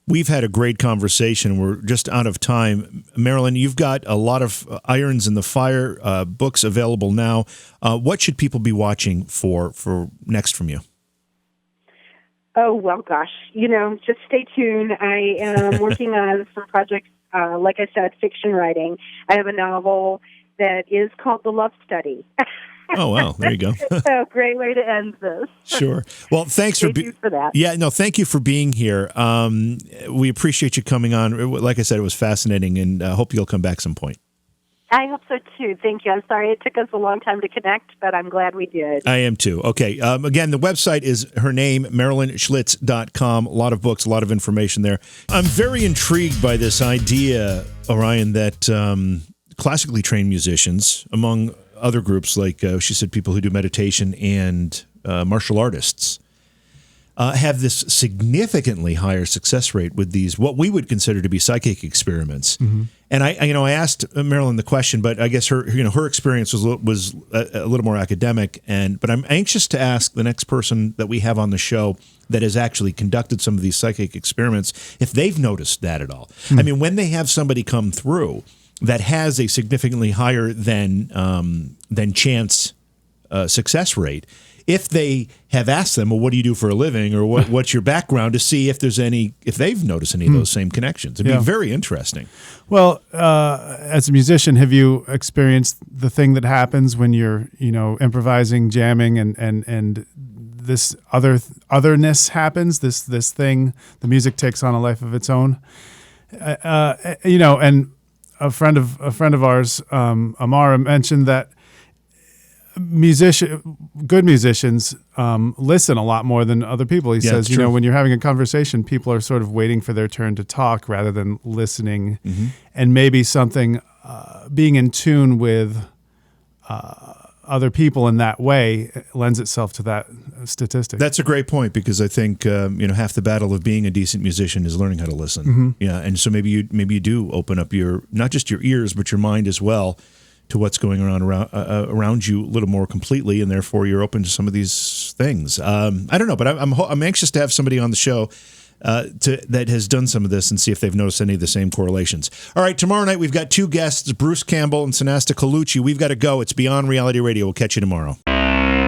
We've had a great conversation. We're just out of time. Marilyn, you've got a lot of irons in the fire, books available now. What should people be watching for next from you? Oh, well, gosh, just stay tuned. I am working on some projects, like I said, fiction writing. I have a novel that is called The Love Study. Oh, wow. There you go. So great way to end this. Sure. Well, thanks for that. Yeah, no, thank you for being here. We appreciate you coming on. Like I said, it was fascinating, and I hope you'll come back some point. I hope so, too. Thank you. I'm sorry it took us a long time to connect, but I'm glad we did. I am, too. Okay. Again, the website is her name, MarilynSchlitz.com. A lot of books, a lot of information there. I'm very intrigued by this idea, Orion, that classically trained musicians, among other groups, like she said, people who do meditation and martial artists, have this significantly higher success rate with these, what we would consider to be psychic experiments. Mm-hmm. And I asked Marilyn the question, but I guess her experience was a little more academic. But I'm anxious to ask the next person that we have on the show that has actually conducted some of these psychic experiments if they've noticed that at all. Mm-hmm. I mean, when they have somebody come through that has a significantly higher than chance success rate, if they have asked them, well, what do you do for a living, or what's your background, to see if they've noticed any of those same connections. It'd be very interesting. Well, as a musician, have you experienced the thing that happens when you're, improvising, jamming, and this otherness happens? This thing, the music takes on a life of its own. And a friend of ours, Amara, mentioned that good musicians listen a lot more than other people. He says, when you're having a conversation, people are sort of waiting for their turn to talk rather than listening. Mm-hmm. And maybe something, being in tune with other people in that way lends itself to that statistic. That's a great point, because I think half the battle of being a decent musician is learning how to listen. Mm-hmm. Yeah, and so maybe you do open up not just your ears but your mind as well to what's going on around you a little more completely, and therefore you're open to some of these things. I don't know, but I'm anxious to have somebody on the show that has done some of this and see if they've noticed any of the same correlations. All right, tomorrow night we've got two guests, Bruce Campbell and Sanasta Colucci. We've got to go. It's Beyond Reality Radio. We'll catch you tomorrow.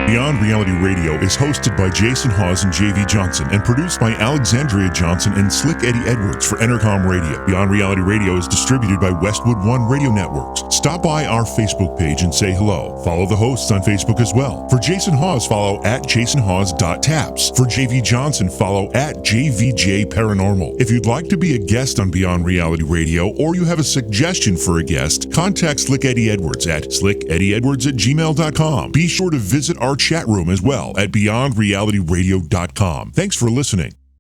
Beyond Reality Radio is hosted by Jason Hawes JV Johnson and produced by Alexandria Johnson and Slick Eddie Edwards for Entercom Radio. Beyond Reality Radio is distributed by Westwood One Radio Networks. Stop by our Facebook page and say hello. Follow the hosts on Facebook as well. For Jason Hawes, follow @JasonHawes.taps. For JV Johnson, follow @JVJ Paranormal. If you'd like to be a guest on Beyond Reality Radio, or you have a suggestion for a guest, contact Slick Eddie Edwards at slickeddieedwards@gmail.com. Be sure to visit our chat room as well at beyondrealityradio.com. Thanks for listening.